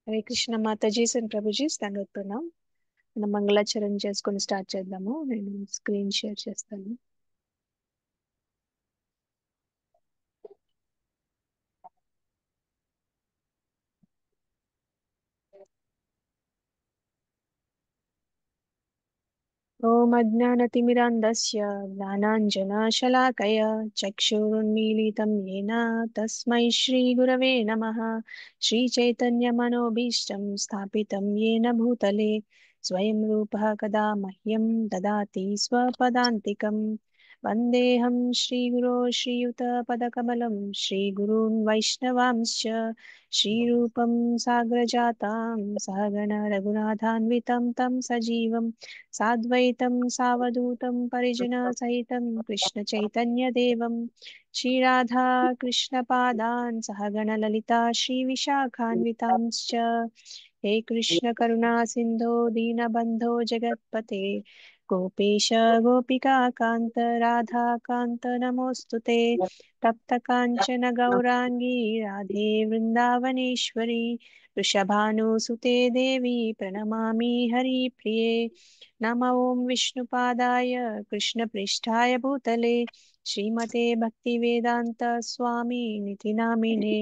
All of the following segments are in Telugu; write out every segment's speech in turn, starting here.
హరే కృష్ణ మాతాజీస్ అండ్ ప్రభుజీస్ దండోత్పన్నం. మనం మంగళాచరణ చేసుకొని స్టార్ట్ చేద్దాము. నేను స్క్రీన్ షేర్ చేస్తాను. ఓం అజ్ఞానతిమిరాంధస్య జ్ఞానాంజనశలాకయ చక్షురున్మీలితం येन తస్మై శ్రీగురవే నమః. శ్రీచైతన్యమనోభీష్టం స్థాపితం येन భూతలే స్వయం రూపः కదా మహ్యం దదాతి స్వపదాంతికం. వందేహం శ్రీగురో శ్రీయుతపదకమలం శ్రీగురూన్ వైష్ణవాంశ్చ శ్రీరూపం సాగ్రజాతాం సహగణ రఘునాథాన్వితం తం సజీవం సాద్వైతం సావధూతం పరిజన సహితం కృష్ణ చైతన్య దేవం శ్రీరాధా కృష్ణ పాదాన్ సహగణ లలితా శ్రీ విశాఖాన్వితాంశ్చ. హే కృష్ణ కరుణా సింధో దీనబంధో జగత్పతే గోపేశ గోపికా కాంత రాధా కాంత నమోస్తుతే. తప్త కాంచన గౌరాంగీ రాధే వృందావనేశ్వరి వృషభానుసుతే దేవి ప్రణమామి హరిప్రిये. నమ ఓం విష్ణుపాదాయ కృష్ణప్రేష్ఠాయ భూతలే శ్రీమతే భక్తివేదాంత స్వామి నిధి నామినే.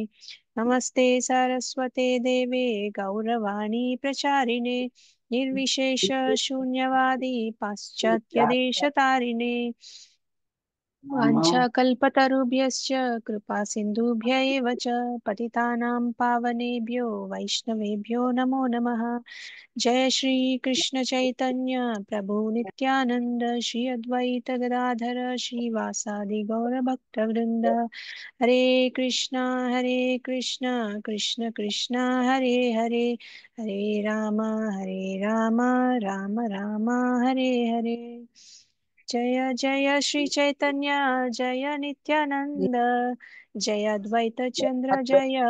నమస్తే సరస్వతే దేవే గౌరవాణి ప్రచారిణే నిర్విశేష శూన్యవాది పాశ్చాత్య దేశతారిణే. వాంఛాకల్పతరుభ్యశ్చ कृपा सिन्धुभ्य एव च पतितानां पावनेभ्यो वैष्णवेभ्यो नमो नमः. जय श्री कृष्ण चैतन्य प्रभु नित्यानंद श्री अद्वैत गदाधर श्रीवासादि गौरभक्तवृंद. हरे कृष्णा कृष्ण कृष्ण हरे हरे हरे राम राम राम हरे हरे. जय जय श्री चैतन्य जय नित्यानंद जय अद्वैत चंद्र जय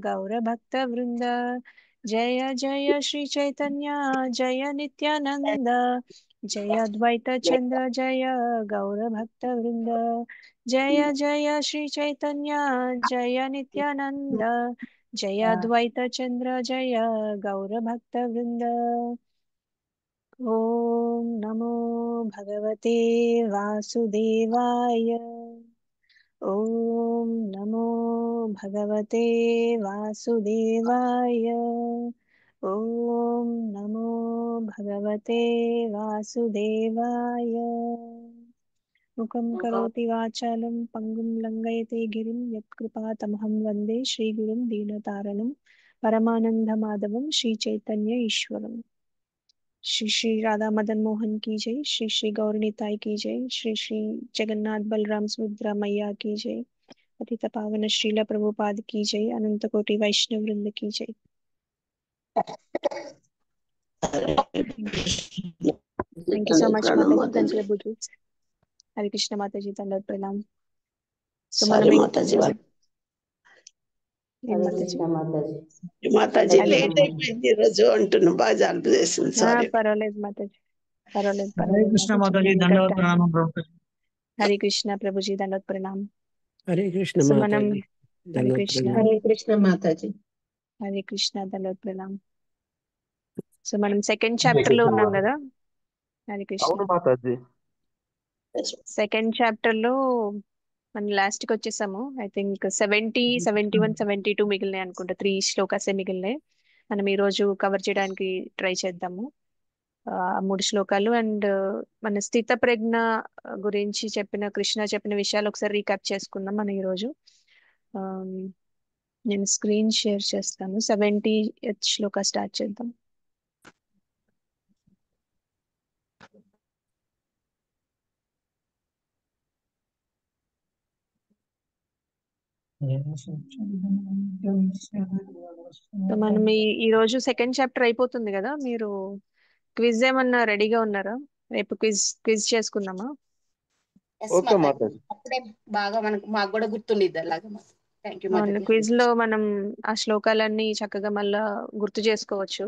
गौर भक्त वृंद. जय जय श्री चैतन्य जय नित्यानंद जय अद्वैत चंद्र जय गौर भक्त वृंद. जय जय श्री चैतन्य जय नित्यानंद जय अद्वैत चंद्र जय गौर भक्त वृंद. ओम नमो भगवते वासुदेवाय. ओम नमो भगवते वासुदेवाय. ओम नमो भगवते वासुदेवाय. मुखं करोति वाचालं पंगुं लंघयते गिरिं यत्कृपातमहं वन्दे श्रीगुरुं दीनतारणं परमानन्दमाधवं श्रीचैतन्य ईश्वरम्. श्री श्री राधा मदन मोहन की जय. श्री श्री गौरनीताई की जय. श्री श्री जगन्नाथ बलराम सुभद्रा मैया की जय. पतित पावन श्रील प्रभुपाद की जय. अनंत कोटि वैष्णव वृंद की जय. थैंक यू सो मच माताजी. थैंक यू बुजू. हरे कृष्ण माताजी दंडवत प्रणाम. तो సారీ మనం మాతాజీ ఏం మాతాజీ మాతాజీ హరే లేట్ అయిపోయింది ఈ రోజు అంటున్నా. బాగా జలుబు చేసింది. సారీ. పర్వాలేదు మాతాజీ. పర్వాలేదు हरे పర్వాలేదు कृष्ण మాతాజీ. माता जी నేను ఇంకా धन्यवाद प्रणाम प्रभु। హరే కృష్ణ ప్రభుజీ దండవత్ ప్రణాం. హరే కృష్ణ సో మనం మాతాజీ హరే ధన్యవాద కృష్ణ ప్రణామం. హరే కృష్ణ మాతాజీ. హరే కృష్ణ దండవత్ ప్రణాం. సో మనం సెకండ్ చాప్టర్ లో ఉన్నాం కదా. హరే కృష్ణ. అవును మాతాజీ. సెకండ్ చాప్టర్ లో మనం లాస్ట్ కి వచ్చేసాము. ఐ థింక్ 70, 71, 72 మిగిలినాయి అనుకుంటా. 3 శ్లోకాసే మిగిలినాయి. మనం ఈ రోజు కవర్ చేయడానికి ట్రై చేద్దాము. 3 శ్లోకాలు అండ్ మన స్థిత ప్రజ్ఞ గురించి కృష్ణ చెప్పిన విషయాలు ఒకసారి రీక్యాప్ చేసుకుందాం మనం ఈ రోజు. నేను స్క్రీన్ షేర్ చేస్తాను. 70th శ్లోక స్టార్ట్ చేద్దాం. సో మనం ఈ రోజు సెకండ్ చాప్టర్ అయిపోతుంది కదా. మీరు క్విజ్ ఏమన్నా రెడీగా ఉన్నారా? రేపు క్విజ్ చేసుకుందామా? ఓకే మాతాజీ. అప్పుడే బాగా మాకు కూడా గుర్తుండిద్ది అలాగా. Thank you Mataji. క్విజ్ లో మనం ఆ శ్లోకాలన్నీ చక్కగా మళ్ళా గుర్తు చేసుకోవచ్చు.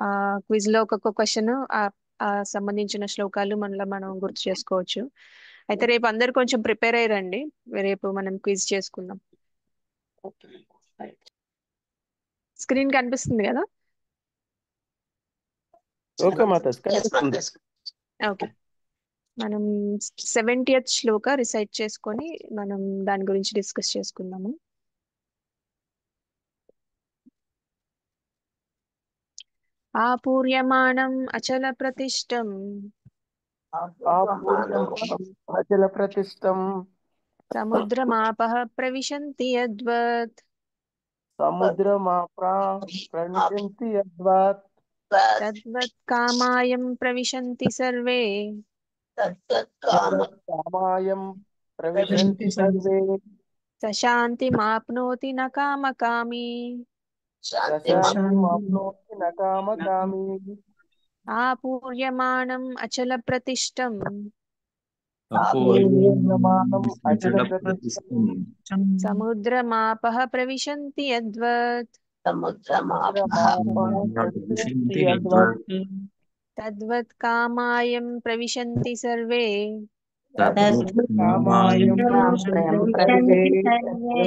ఆ క్విజ్ లో ఒక్కొక్క క్వశ్చన్ ఆ సంబంధించిన శ్లోకాలు మనం గుర్తు చేసుకోవచ్చు. అయితే రేపు అందరు కొంచెం ప్రిపేర్ అయ్యారండి. రేపు మనం క్విజ్ చేసుకుందాం. స్క్రీన్ కనిపిస్తుంది కదా? ఓకే మాతాజీ కనిపిస్తుంది. ఓకే, మనం 70th శ్లోక రిసైట్ చేసుకొని మనం దాని గురించి డిస్కస్ చేసుకుందాము. ఆపూర్యమాణం అచల ప్రతిష్టం అచల ప్రతిష్టం సముద్రమాపః ప్రవిశంతి యద్వత్ ప్రవిశంతి యద్వత్ తద్వత్ కామాయం ప్రవిశంతి సర్వే కామాయం ప్రవిశంతి సర్వే సశాంతిమాప్నోతి న కామకామి. శాంతిమాప్నోతి న కామకామి. ఆపూర్యమాణం అచల ప్రతిష్టం ఆపూర్యమాణం అచల ప్రతిష్టం సముద్రమాపః ప్రవిశంతి యద్వత్ ప్రవిశంతి యద్వత్ తద్వత్ కామాయం ప్రవిశంతి సర్వే కామాయం ప్రవిశంతి సర్వే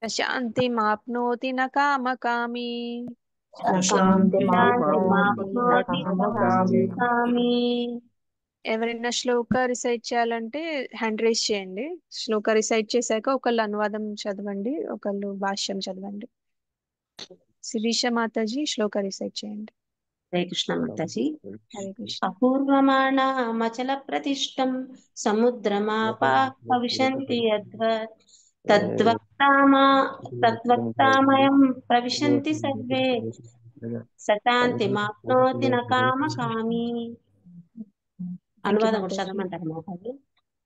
శాంతిమాప్నోతి న కామకామి. ఎవరైనా శ్లోక రిసైట్ చేయాలంటే హ్యాండ్ రైజ్ చేయండి. శ్లోక రిసైట్ చేశాక ఒకళ్ళు అనువాదం చదవండి, ఒకళ్ళు భాష్యం చదవండి. శిరీష మాతాజీ శ్లోక రిసైట్ చేయండి. హరే కృష్ణ మాతాజీ. హరే కృష్ణ. అపూర్వమాణమచల ప్రతిష్టం సముద్రమాపవిశంతి యద్వత్ తద్వక్తామయం ప్రవిశంతి సర్వే సశాంతిమాప్నోతి న కామకామి. అనువాదం కూడా చదవమంటారు మాతాజీ?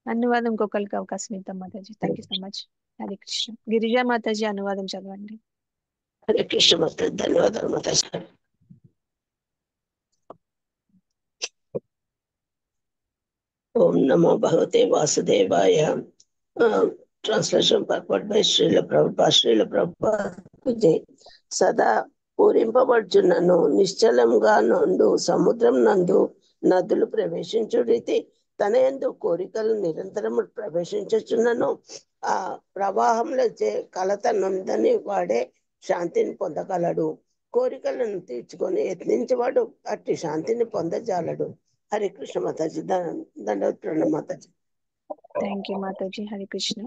అనువాదం ఇంకొకరికి అవకాశం ఇద్దాం Mataji. Thank you so much. Hare Krishna. Girija Mataji అనువాదం చదవండి. హరే కృష్ణ మాతాజీ. ధన్యవాదాలు మాతాజీ. ఓం నమో భగవతే వాసుదేవాయ. Translation పర్పట్ by Srila Prabhupada. సదా పూరింపబడుచున్నను నిశ్చలంగా నుండు సముద్రం నందు నదులు ప్రవేశించు రీతి తన యందు కోరికలు నిరంతరము ప్రవేశించుచున్నను. ఆ ప్రవాహంలో కలత నొందని వాడే శాంతిని పొందగలడు. కోరికలను తీర్చుకొని యత్నించేవాడు అట్టి శాంతిని పొందజాలడు. హరే కృష్ణ మాతాజీ. దండవత్తులు మాతాజీ. థ్యాంక్ యూ మాతాజీ. హరే కృష్ణ.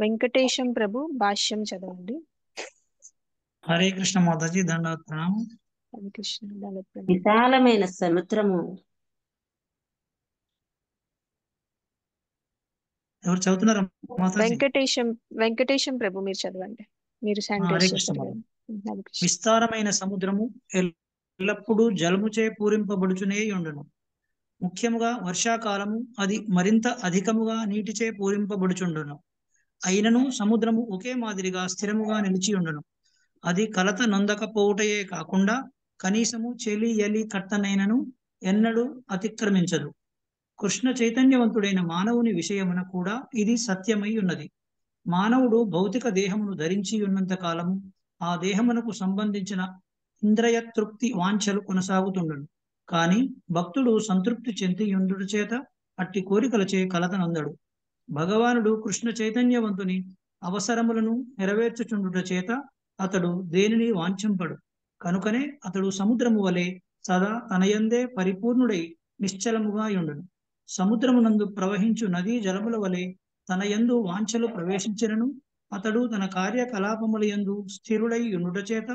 వెంకటేశం ప్రభు భాష్యం చదవండి. హరే కృష్ణ మాతాజీ. దండవత్ప్రణామం. హరే కృష్ణ. దండవత్ప్రణామం. విశాలమైన సముద్రము. ఎవరు చదువుతున్నారు మాతాజీ? వెంకటేశం ప్రభు మీరు చదవండి. మీరు హ్యాండ్ హరే రైజ్ కృష్ణ చేశారు కదా. మాతాజీ. హరే కృష్ణ. విస్తారమైన సముద్రము ఎల్లప్పుడూ జలముచే పూరింపబడుచునే ఉండును. ముఖ్యముగా వర్షాకాలము అది మరింత అధికముగా నీటిచే పూరింపబడుచుండును. అయినను సముద్రము ఒకే మాదిరిగా స్థిరముగా నిలిచి ఉండును. అది కలత నొందకపోవుటయే కాకుండా కనీసము చెలి ఎలి కట్టనైనను ఎన్నడూ అతిక్రమించదు. కృష్ణ చైతన్యవంతుడైన మానవుని విషయమున కూడా ఇది సత్యమై ఉన్నది. మానవుడు భౌతిక దేహమును ధరించి ఉన్నంత కాలము ఆ దేహమునకు సంబంధించిన ఇంద్రియ తృప్తి వాంఛలు కొనసాగుతుండను. కాని భక్తుడు సంతృప్తి చెంది ఉండుట చేత అట్టి కోరికలచే కలత నొందడు. భగవానుడు కృష్ణ చైతన్యవంతుని అవసరములను నెరవేర్చుచుండుట చేత అతడు దేనిని వాంఛింపడు. కనుకనే అతడు సముద్రము వలె సదా తనయందే పరిపూర్ణుడై నిశ్చలముగా యుండును. సముద్రమునందు ప్రవహించు నదీ జలముల వలె తన యందు వాంఛలు ప్రవేశించినను అతడు తన కార్యకలాపముల యందు స్థిరుడై ఉండుట చేత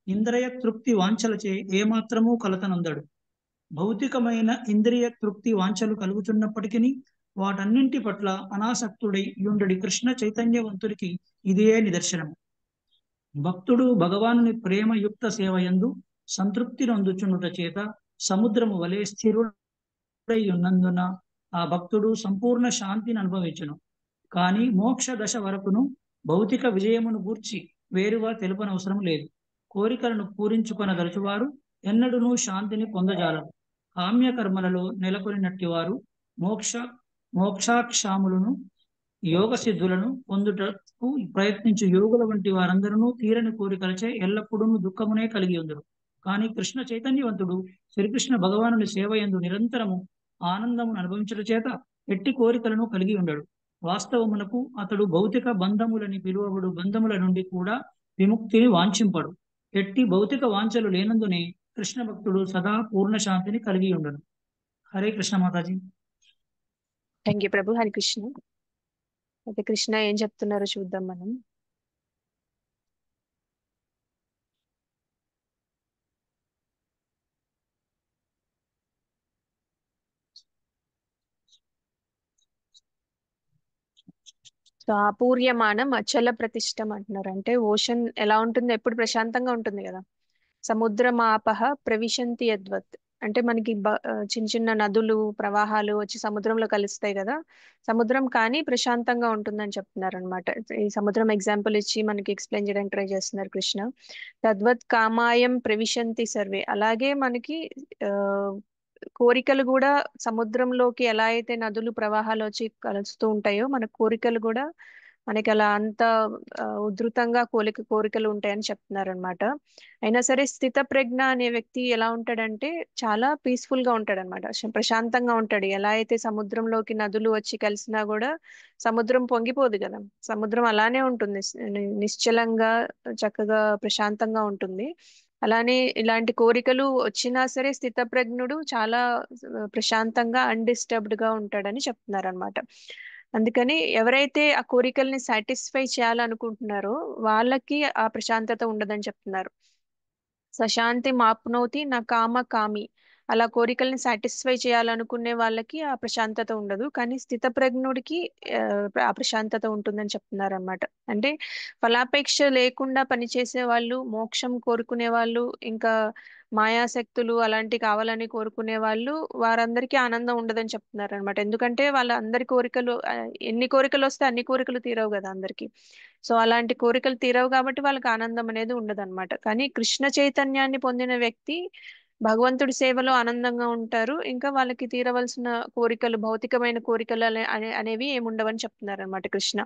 ఇంద్రియ తృప్తి వాంఛలచే ఏమాత్రమూ కలతనందడు. భౌతికమైన ఇంద్రియ తృప్తి వాంఛలు కలుగుతున్నప్పటికీ వాటన్నింటి పట్ల అనాసక్తుడై యుండడి కృష్ణ చైతన్యవంతుడికి ఇదే నిదర్శనము. భక్తుడు భగవానుని ప్రేమయుక్త సేవయందు సంతృప్తి నొందుచుండుట చేత సముద్రము వలె స్థిరుడై ఉన్నందున ఆ భక్తుడు సంపూర్ణ శాంతిని అనుభవించును. కానీ మోక్ష దశ వరకును భౌతిక విజయమును గూర్చి వేరుగా తెలుపనవసరం లేదు. కోరికలను పూరించుకొనదలుచువారు ఎన్నడూనూ శాంతిని పొందజాలరు. కామ్యకర్మలలో నెలకొనినట్టి వారు మోక్షాక్షాములను యోగ సిద్ధులను పొందుటకు ప్రయత్నించు యోగుల వంటి వారందరూ తీరని కోరికలచే ఎల్లప్పుడూ దుఃఖమునే కలిగి ఉందరు. కానీ కృష్ణ చైతన్యవంతుడు శ్రీకృష్ణ భగవానుని సేవయందు నిరంతరము ఆనందమును అనుభవించుట చేత ఎట్టి కోరికలను కలిగి ఉండడు. వాస్తవమునకు అతడు భౌతిక బంధములని పిలువబడు బంధముల నుండి కూడా విముక్తిని వాంఛింపడు. ఎట్టి భౌతిక వాంఛలు లేనందునే కృష్ణ భక్తుడు సదా పూర్ణ శాంతిని కలిగి ఉండడు. హరే కృష్ణ మాతాజీ. థ్యాంక్ యూ ప్రభు. హరి కృష్ణ. అయితే కృష్ణ ఏం చెప్తున్నారో చూద్దాం మనం. సో ఆపూర్యమానం అచల ప్రతిష్టం అంటున్నారు. అంటే ఓషన్ ఎలా ఉంటుంది, ఎప్పుడు ప్రశాంతంగా ఉంటుంది కదా. సముద్రమాపహ ప్రవిశంతి యద్వత్. అంటే మనకి చిన్న చిన్న నదులు ప్రవాహాలు వచ్చి సముద్రంలో కలుస్తాయి కదా. సముద్రం కానీ ప్రశాంతంగా ఉంటుందని చెప్తున్నారు అనమాట. ఈ సముద్రం ఎగ్జాంపుల్ ఇచ్చి మనకి ఎక్స్ప్లెయిన్ చేయడానికి ట్రై చేస్తున్నారు కృష్ణ. తద్వత్ కామాయం ప్రవిశంతి సర్వే. అలాగే మనకి ఆ కోరికలు కూడా సముద్రంలోకి ఎలా అయితే నదులు ప్రవాహాలు వచ్చి కలుస్తూ ఉంటాయో మన కోరికలు కూడా మనకి అలా అంత ఉధృతంగా కోరికలు ఉంటాయని చెప్తున్నారు అనమాట. అయినా సరే స్థిత ప్రజ్ఞ అనే వ్యక్తి ఎలా ఉంటాడంటే చాలా పీస్ఫుల్ గా ఉంటాడు అనమాట. ప్రశాంతంగా ఉంటాడు. ఎలా అయితే సముద్రంలోకి నదులు వచ్చి కలిసినా కూడా సముద్రం పొంగిపోదు కదా. సముద్రం అలానే ఉంటుంది, నిశ్చలంగా చక్కగా ప్రశాంతంగా ఉంటుంది. అలానే ఇలాంటి కోరికలు వచ్చినా సరే స్థితప్రజ్ఞుడు చాలా ప్రశాంతంగా అన్డిస్టర్బ్డ్ గా ఉంటాడని చెప్తున్నారు అనమాట. అందుకని ఎవరైతే ఆ కోరికల్ని సాటిస్ఫై చేయాలనుకుంటున్నారో వాళ్ళకి ఆ ప్రశాంతత ఉండదని చెప్తున్నారు. సశాంతి మాప్నోతి నా కామ కామి. అలా కోరికల్ని సాటిస్ఫై చేయాలనుకునే వాళ్ళకి ఆ ప్రశాంతత ఉండదు, కానీ స్థితప్రజ్ఞుడికి ఆ ప్రశాంతత ఉంటుందని చెప్తున్నారు అనమాట. అంటే ఫలాపేక్ష లేకుండా పనిచేసే వాళ్ళు, మోక్షం కోరుకునే వాళ్ళు, ఇంకా మాయాశక్తులు అలాంటి కావాలని కోరుకునే వాళ్ళు, వారందరికీ ఆనందం ఉండదని చెప్తున్నారు అనమాట. ఎందుకంటే వాళ్ళ అందరి కోరికలు ఎన్ని కోరికలు వస్తే అన్ని కోరికలు తీరవు కదా అందరికి. సో అలాంటి కోరికలు తీరవు కాబట్టి వాళ్ళకి ఆనందం అనేది ఉండదు అనమాట. కానీ కృష్ణ చైతన్యాన్ని పొందిన వ్యక్తి భగవంతుడి సేవలో ఆనందంగా ఉంటారు. ఇంకా వాళ్ళకి తీరవలసిన కోరికలు, భౌతికమైన కోరికలు అనేవి ఏముండవని చెప్తున్నారు అనమాట కృష్ణ.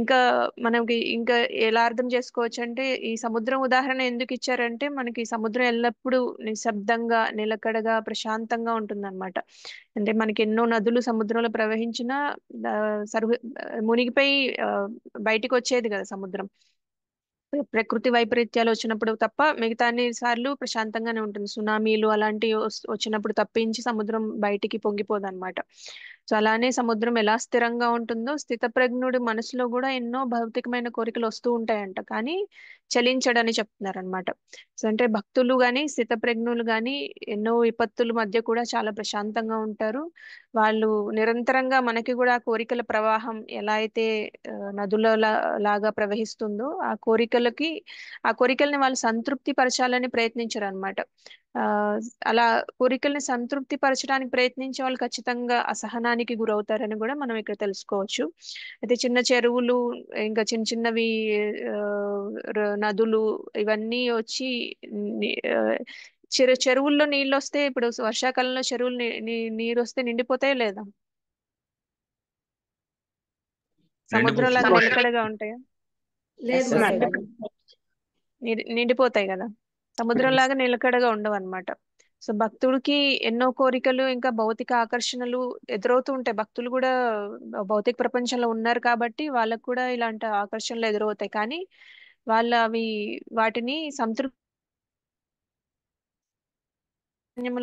ఇంకా మనకి ఇంకా ఎలా అర్థం చేసుకోవచ్చు అంటే ఈ సముద్రం ఉదాహరణ ఎందుకు ఇచ్చారంటే మనకి సముద్రం ఎల్లప్పుడూ నిశ్శబ్దంగా నిలకడగా ప్రశాంతంగా ఉంటుందన్నమాట. అంటే మనకి ఎన్నో నదులు సముద్రంలో ప్రవహించినా మునిగిపోయి బయటికి వచ్చేది కదా సముద్రం. ప్రకృతి వైపరీత్యాలు వచ్చినప్పుడు తప్ప మిగతా అన్ని సార్లు ప్రశాంతంగానే ఉంటుంది. సునామీలు అలాంటివి వచ్చినప్పుడు తప్పించి సముద్రం బయటికి పొంగిపోదు అనమాట. సో అలానే సముద్రం ఎలా స్థిరంగా ఉంటుందో స్థితప్రజ్ఞుడి మనసులో కూడా ఎన్నో భౌతికమైన కోరికలు వస్తూ ఉంటాయంట, కానీ చలించడని చెప్తున్నారు అనమాట. సో అంటే భక్తులు గాని స్థితప్రజ్ఞులు గాని ఎన్నో విపత్తుల మధ్య కూడా చాలా ప్రశాంతంగా ఉంటారు. వాళ్ళు నిరంతరంగా మనకి కూడా కోరికల ప్రవాహం ఎలా అయితే నదుల లాగా ప్రవహిస్తుందో ఆ కోరికల్ని వాళ్ళు సంతృప్తి పరచాలని ప్రయత్నించరు అనమాట. ఆ అలా కోరికల్ని సంతృప్తి పరచడానికి ప్రయత్నించే వాళ్ళు ఖచ్చితంగా అసహనానికి గురవుతారని కూడా మనం ఇక్కడ తెలుసుకోవచ్చు. అయితే చిన్న చెరువులు ఇంకా చిన్న చిన్నవి నదులు ఇవన్నీ వచ్చి చెరువుల్లో నీళ్ళు వస్తే ఇప్పుడు వర్షాకాలంలో చెరువులు నీరు వస్తే నిండిపోతాయో లేదా? సముద్రం లాగా నిలకడగా ఉంటాయా? నిండిపోతాయి కదా. సముద్రం లాగా నిలకడగా ఉండవు అనమాట. సో భక్తుడికి ఎన్నో కోరికలు ఇంకా భౌతిక ఆకర్షణలు ఎదురవుతూ ఉంటాయి. భక్తులు కూడా భౌతిక ప్రపంచంలో ఉన్నారు కాబట్టి వాళ్ళకు కూడా ఇలాంటి ఆకర్షణలు ఎదురవుతాయి, కానీ వాళ్ళు వాటిని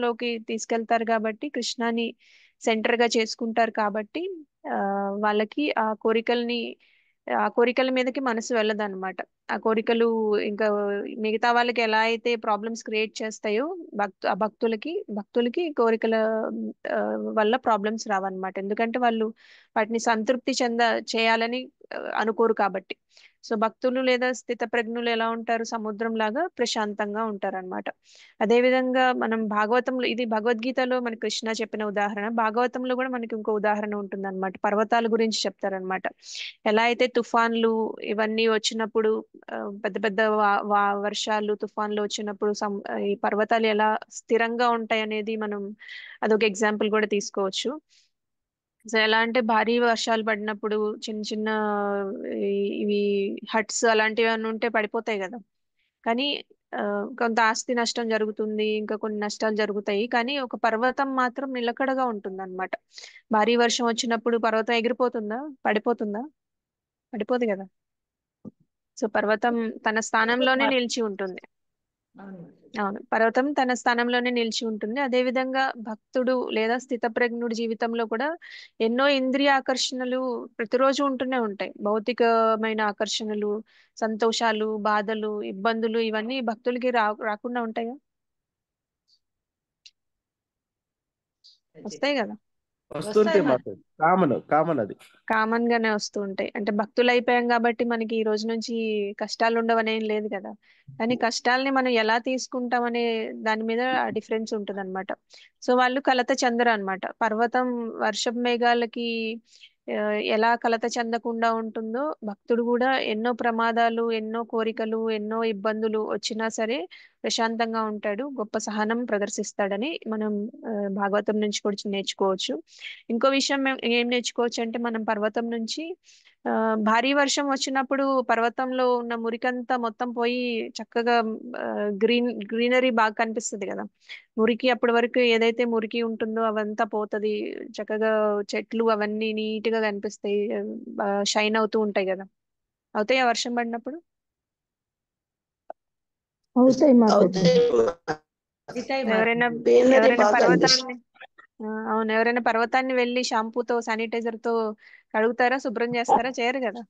లోకి తీసుకెళ్తారు కాబట్టి కృష్ణాని సెంటర్ గా చేసుకుంటారు కాబట్టి వాళ్ళకి ఆ కోరికల మీదకి మనసు వెళ్ళదు అనమాట. ఆ కోరికలు ఇంకా మిగతా వాళ్ళకి ఎలా అయితే ప్రాబ్లమ్స్ క్రియేట్ చేస్తాయో భక్తులకి కోరికల వల్ల ప్రాబ్లమ్స్ రావన్నమాట. ఎందుకంటే వాళ్ళు వాటిని సంతృప్తి చేయాలని అనుకోరు కాబట్టి. సో భక్తులు లేదా స్థిత ప్రజ్ఞులు ఎలా ఉంటారు? సముద్రం లాగా ప్రశాంతంగా ఉంటారు అనమాట. అదేవిధంగా మనం భాగవతంలో, ఇది భగవద్గీతలో మన కృష్ణ చెప్పిన ఉదాహరణ, భాగవతంలో కూడా మనకి ఇంకో ఉదాహరణ ఉంటుంది అనమాట. పర్వతాల గురించి చెప్తారనమాట. ఎలా అయితే తుఫాన్లు ఇవన్నీ వచ్చినప్పుడు పెద్ద పెద్ద వర్షాలు తుఫాన్లు వచ్చినప్పుడు ఈ పర్వతాలు ఎలా స్థిరంగా ఉంటాయి అనేది మనం అదొక ఎగ్జాంపుల్ కూడా తీసుకోవచ్చు. సో ఎలా అంటే భారీ వర్షాలు పడినప్పుడు చిన్న చిన్న ఇవి హట్స్ అలాంటివి అన్నీ ఉంటే పడిపోతాయి కదా. కానీ కొంత ఆస్తి నష్టం జరుగుతుంది, ఇంకా కొన్ని నష్టాలు జరుగుతాయి, కానీ ఒక పర్వతం మాత్రం నిలకడగా ఉంటుంది అనమాట. భారీ వర్షం వచ్చినప్పుడు పర్వతం ఎగిరిపోతుందా? పడిపోతుందా? పడిపోదు కదా. సో పర్వతం తన స్థానంలోనే నిలిచి ఉంటుంది. అవును, పర్వతం తన స్థానంలోనే నిలిచి ఉంటుంది. అదే విధంగా భక్తుడు లేదా స్థితప్రజ్ఞుడి జీవితంలో కూడా ఎన్నో ఇంద్రియ ఆకర్షణలు ప్రతిరోజు ఉంటూనే ఉంటాయి. భౌతికమైన ఆకర్షణలు, సంతోషాలు, బాధలు, ఇబ్బందులు ఇవన్నీ భక్తులకి రాకుండా ఉంటాయా? వస్తాయి కదా. వస్తుంటే మాత్రం కామన్ అది. కామన్ గానే వస్తూ ఉంటాయి. అంటే భక్తులు అయిపోయాం కాబట్టి మనకి ఈ రోజు నుంచి కష్టాలు ఉండవనేం లేదు కదా. కానీ కష్టాలని మనం ఎలా తీసుకుంటాం అనే దాని మీద డిఫరెన్స్ ఉంటుంది అనమాట. సో వాళ్ళు కలత చెందరు అనమాట. పర్వతం వర్షపు మేఘాలకి ఎలా కలత చెందకుండా ఉంటుందో, భక్తుడు కూడా ఎన్నో ప్రమాదాలు, ఎన్నో కోరికలు, ఎన్నో ఇబ్బందులు వచ్చినా సరే ప్రశాంతంగా ఉంటాడు, గొప్ప సహనం ప్రదర్శిస్తాడని మనం భాగవతం నుంచి కూడా నేర్చుకోవచ్చు. ఇంకో విషయం ఏం నేర్చుకోవచ్చు అంటే, మనం పర్వతం నుంచి భారీ వర్షం వచ్చినప్పుడు పర్వతంలో ఉన్న మురికంతా మొత్తం పోయి చక్కగా గ్రీనరీ బాగా కనిపిస్తుంది కదా. మురికి అప్పటి వరకు ఏదైతే మురికి ఉంటుందో అవంతా పోతది, చక్కగా చెట్లు అవన్నీ నీట్ గా కనిపిస్తాయి, షైన్ అవుతూ ఉంటాయి కదా. అవుతాయి ఆ వర్షం పడినప్పుడు. అవుతాయి. ఎవరైనా గ్రీనరీ ఎవరైనా బాగా పర్వతాన్ని అవును, ఎవరైనా పర్వతాన్ని వెళ్ళి షాంపూతో శానిటైజర్ తో కడుగుతారా, శుభ్రం చేస్తారా? చేయరు కదా.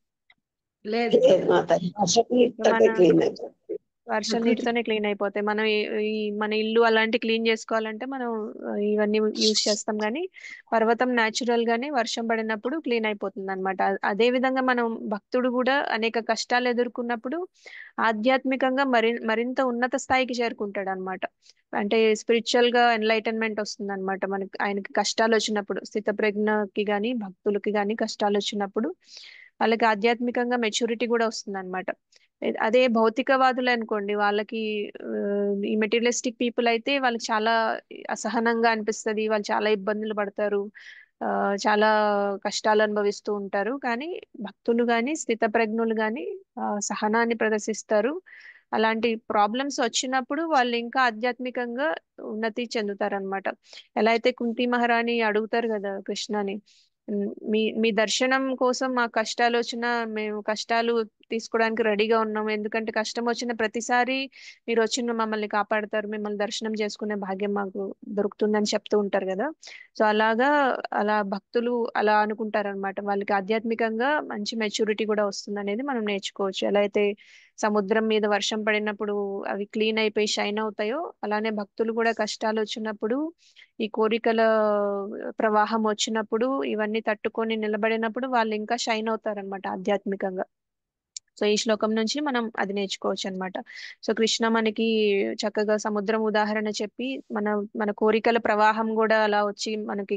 లేదు మాతాజీ. వర్షం నీటితోటే మన క్లీన్ అయిపోతుంది. వర్షం నీటితోనే క్లీన్ అయిపోతాయి. మనం మన ఇల్లు అలాంటి క్లీన్ చేసుకోవాలంటే మనం ఇవన్నీ యూజ్ చేస్తాం, కానీ పర్వతం న్యాచురల్ గానే వర్షం పడినప్పుడు క్లీన్ అయిపోతుంది అనమాట. అదే విధంగా మనం భక్తుడు కూడా అనేక కష్టాలు ఎదుర్కొన్నప్పుడు ఆధ్యాత్మికంగా మరింత ఉన్నత స్థాయికి చేరుకుంటాడు అనమాట. అంటే స్పిరిచువల్ గా ఎన్లైటన్మెంట్ వస్తుంది అనమాట మనకి. ఆయనకి కష్టాలు వచ్చినప్పుడు, స్థితప్రజ్ఞకి గాని భక్తులకి గాని కష్టాలు వచ్చినప్పుడు వాళ్ళకి ఆధ్యాత్మికంగా మెచ్యూరిటీ కూడా వస్తుంది అనమాట. అదే భౌతికవాదులు అనుకోండి, వాళ్ళకి ఈ మెటీరియలిస్టిక్ పీపుల్ అయితే వాళ్ళకి చాలా అసహనంగా అనిపిస్తుంది, వాళ్ళు చాలా ఇబ్బందులు పడతారు, చాలా కష్టాలు అనుభవిస్తూ ఉంటారు. కానీ భక్తులు కానీ స్థితప్రజ్ఞులు కానీ సహనాన్ని ప్రదర్శిస్తారు. అలాంటి ప్రాబ్లమ్స్ వచ్చినప్పుడు వాళ్ళు ఇంకా ఆధ్యాత్మికంగా ఉన్నతి చెందుతారనమాట. ఎలా అయితే కుంతి మహారాణి అడుగుతారు కదా కృష్ణని, మీ మీ దర్శనం కోసం మా కష్టాలు వచ్చినా మేము కష్టాలు తీసుకోవడానికి రెడీగా ఉన్నాము, ఎందుకంటే కష్టం వచ్చిన ప్రతిసారి మీరు వచ్చి మమ్మల్ని కాపాడతారు, మిమ్మల్ని దర్శనం చేసుకునే భాగ్యం మాకు దొరుకుతుందని చెప్తూ ఉంటారు కదా. సో అలా భక్తులు అలా అనుకుంటారనమాట. వాళ్ళకి ఆధ్యాత్మికంగా మంచి మెచ్యూరిటీ కూడా వస్తుంది అనేది మనం నేర్చుకోవచ్చు. ఎలా అయితే సముద్రం మీద వర్షం పడినప్పుడు అవి క్లీన్ అయిపోయి షైన్ అవుతాయో, అలానే భక్తులు కూడా కష్టాలు వచ్చినప్పుడు, ఈ కోరికల ప్రవాహం వచ్చినప్పుడు, ఇవన్నీ తట్టుకొని నిలబడినప్పుడు వాళ్ళు ఇంకా షైన్ అవుతారనమాట ఆధ్యాత్మికంగా. సో ఈ శ్లోకం నుంచి మనం అది నేర్చుకోవచ్చు అనమాట. సో కృష్ణ మనకి చక్కగా సముద్రం ఉదాహరణ చెప్పి మన మన కోరికల ప్రవాహం కూడా అలా వచ్చి మనకి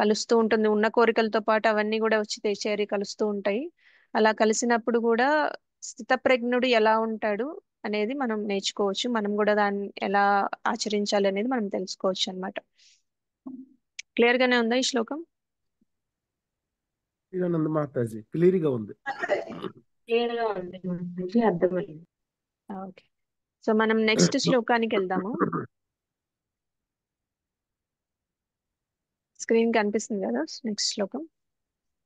కలుస్తూ ఉంటుంది. ఉన్న కోరికలతో పాటు అవన్నీ కూడా వచ్చి చేరి కలుస్తూ ఉంటాయి. అలా కలిసినప్పుడు కూడా స్థితప్రజ్ఞుడు ఎలా ఉంటాడు అనేది మనం నేర్చుకోవచ్చు. మనం కూడా దాన్ని ఎలా ఆచరించాలి అనేది మనం తెలుసుకోవచ్చు అనమాట. క్లియర్ గానే ఉందా ఈ శ్లోకం? మాతాజీ క్లియర్ గా ఉంది. క్లియర్ గా ఉంది, అర్థమైంది. ఓకే, సో మనం నెక్స్ట్ శ్లోకానికి వెళ్దాము. స్క్రీన్ కనిపిస్తుంది కదా నెక్స్ట్ శ్లోకం?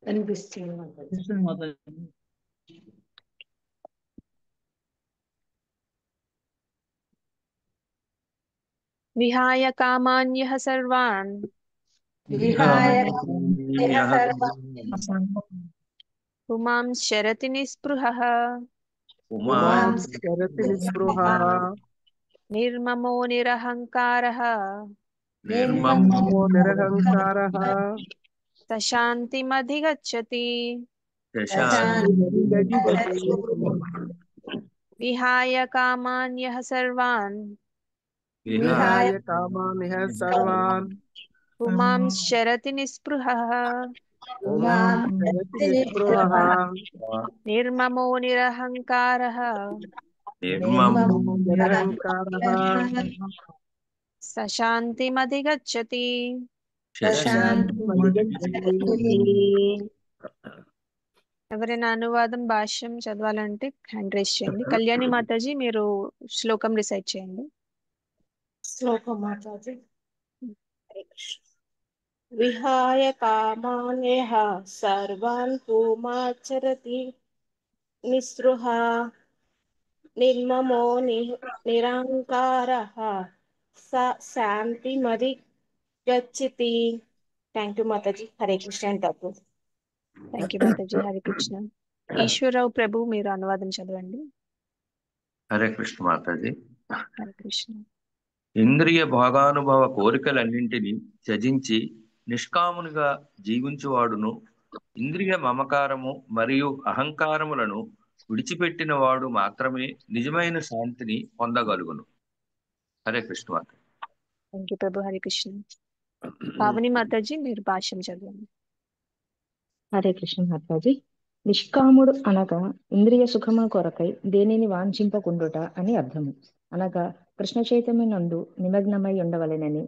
కనిపిస్తుంది. విహాయ కామాన్యః సర్వాన్ పుమాం శరతి నిస్పృహః నిర్మమో నిరహంకారః సశాంతిమధిగచ్చతి. విహాయ కామాన్యః సర్వాన్ పుమాం శరతి నిస్పృహః నిర్మమో నిరహంకారః సశాంతిమధిగచ్చతి. ఎవరైనా అనువాదం భాష్యం చదవాలంటే హ్యాండ్ రైస్ చేయండి. కళ్యాణి మాతాజీ మీరు శ్లోకం రిసైట్ చేయండి. శ్లోకం మాతాజీ. విహాయ కామాన్యః సర్వాన్ పుమాచరతి నిస్పృహ నిర్మమో నిరహంకారః స శాంతిమది గచ్చతి. థ్యాంక్ యూ మాతాజీ. Hare Krishna and Thakur. Thank you మాతాజీ. హరే కృష్ణ. ఈశ్వరరావు ప్రభు మీరు అనువాదం చదవండి. హరే కృష్ణ మాతాజీ. హరే కృష్ణ. ఇంద్రియ భోగానుభవ కోరికలన్నింటినీ త్యజించి నిష్కామునిగా జీవించువాడును ఇంద్రియ మమకారము మరియు అహంకారములను విడిచిపెట్టిన వాడు మాత్రమే నిజమైన శాంతిని పొందగలుగును. హరే కృష్ణ మాతాజీ. థ్యాంక్ యూ ప్రభు. హరే కృష్ణ. పావని మాతాజీ మీరు భాష్యం చదవండి. హరే కృష్ణ మాతాజీ. నిష్కాముడు అనగా ఇంద్రియ సుఖము కొరకై దేనిని వాంఛింపకుండుట అని అర్థము. అనగా కృష్ణ చైతన్యనందు నిమగ్నమై ఉండవలెనని